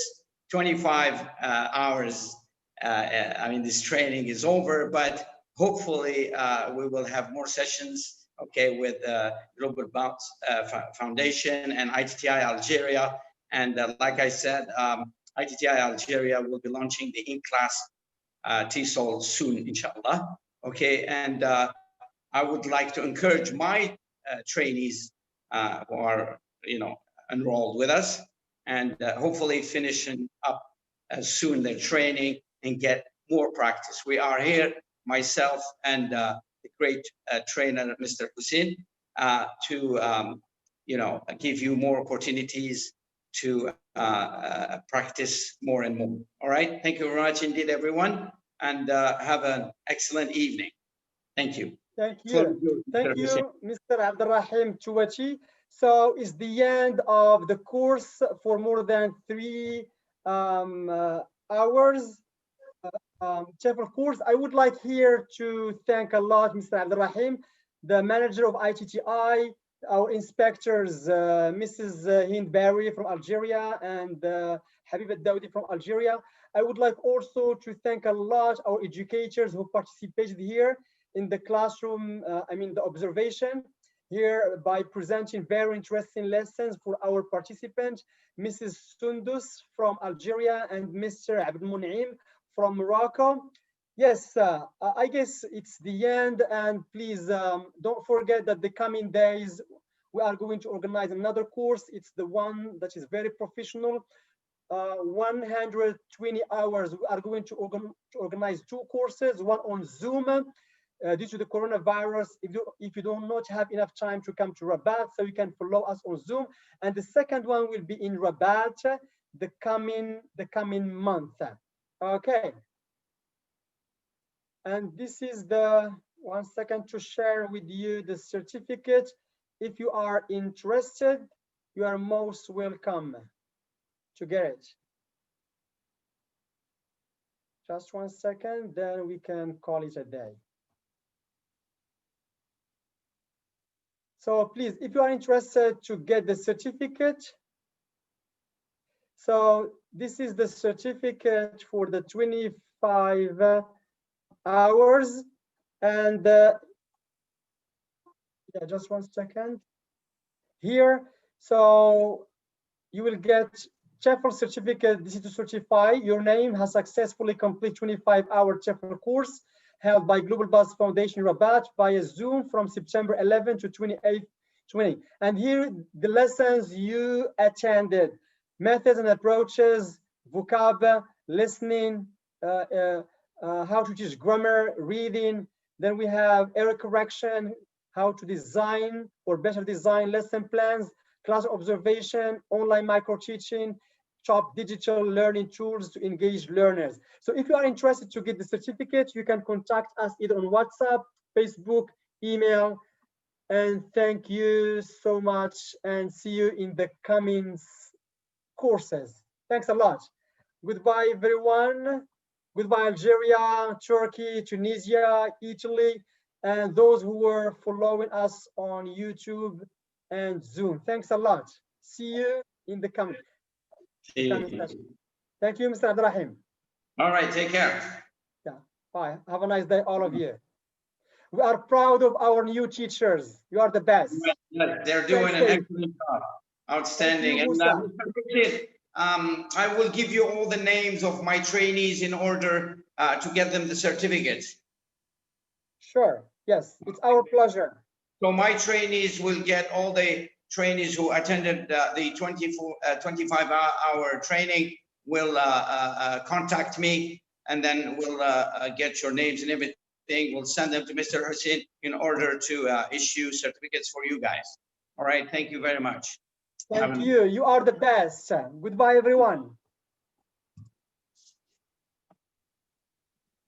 25 hours. I mean, this training is over, but hopefully we will have more sessions, okay, with Global Bounce Foundation and ITTI Algeria. And like I said, ITTI Algeria will be launching the in-class TESOL soon, inshallah. Okay, and I would like to encourage my trainees who are, you know, enrolled with us, and hopefully finishing up soon their training and get more practice. We are here, myself and the great trainer, Mr. Hussein, to you know, give you more opportunities to practice more and more. All right, thank you very much indeed, everyone, and have an excellent evening. Thank you. Thank you. Thank you, Mr. Abdurrahim Chouachi. So it's the end of the course for more than 3 hours. TEFL course. I would like here to thank a lot Mr. Abdurrahim, the manager of ITTI, our inspectors, Mrs. Hind Barry from Algeria and Habib Daoudi from Algeria. I would like also to thank a lot our educators who participated here in the classroom, I mean the observation here by presenting very interesting lessons for our participants, Mrs. Sundus from Algeria and Mr. Abdul Munaim from Morocco. Yes, I guess it's the end, and please don't forget that the coming days we are going to organize another course. It's the one that is very professional. 120 hours. We are going to organize 2 courses, one on Zoom due to the coronavirus. If you do not have enough time to come to Rabat, so you can follow us on Zoom. And the second one will be in Rabat the coming month. Okay. And this is the 1 second to share with you the certificate. If you are interested, you are most welcome to get it. Just 1 second, then we can call it a day. So please, if you are interested to get the certificate, so this is the certificate for the 25 hours, and yeah, just 1 second here. So you will get TEFL certificate. This is to certify your name has successfully completed 25-hour TEFL course held by Global Buzz Foundation Rabat via Zoom from September 11 to 28, 20. And here the lessons you attended: methods and approaches, vocab, listening, how to teach grammar, reading. Then we have error correction, how to design or better design lesson plans, class observation, online micro-teaching, top digital learning tools to engage learners. So if you are interested to get the certificate, you can contact us either on WhatsApp, Facebook, email. And thank you so much, and see you in the coming courses. Thanks a lot. Goodbye, everyone. Goodbye, Algeria, Turkey, Tunisia, Italy, and those who were following us on YouTube and Zoom. Thanks a lot. See you in the coming session. Thank you, Mr. Abdurrahim. All right, take care. Yeah, bye. Have a nice day, all of you. We are proud of our new teachers. You are the best. They're doing an excellent job. Outstanding. And Mr. Rashid, I will give you all the names of my trainees in order to get them the certificates. Sure. Yes, it's our pleasure. So my trainees will get all the trainees who attended the 25-hour training will contact me, and then we'll get your names and everything. We'll send them to Mr. Hussein in order to issue certificates for you guys. All right. Thank you very much. Thank you. You are the best. Goodbye, everyone.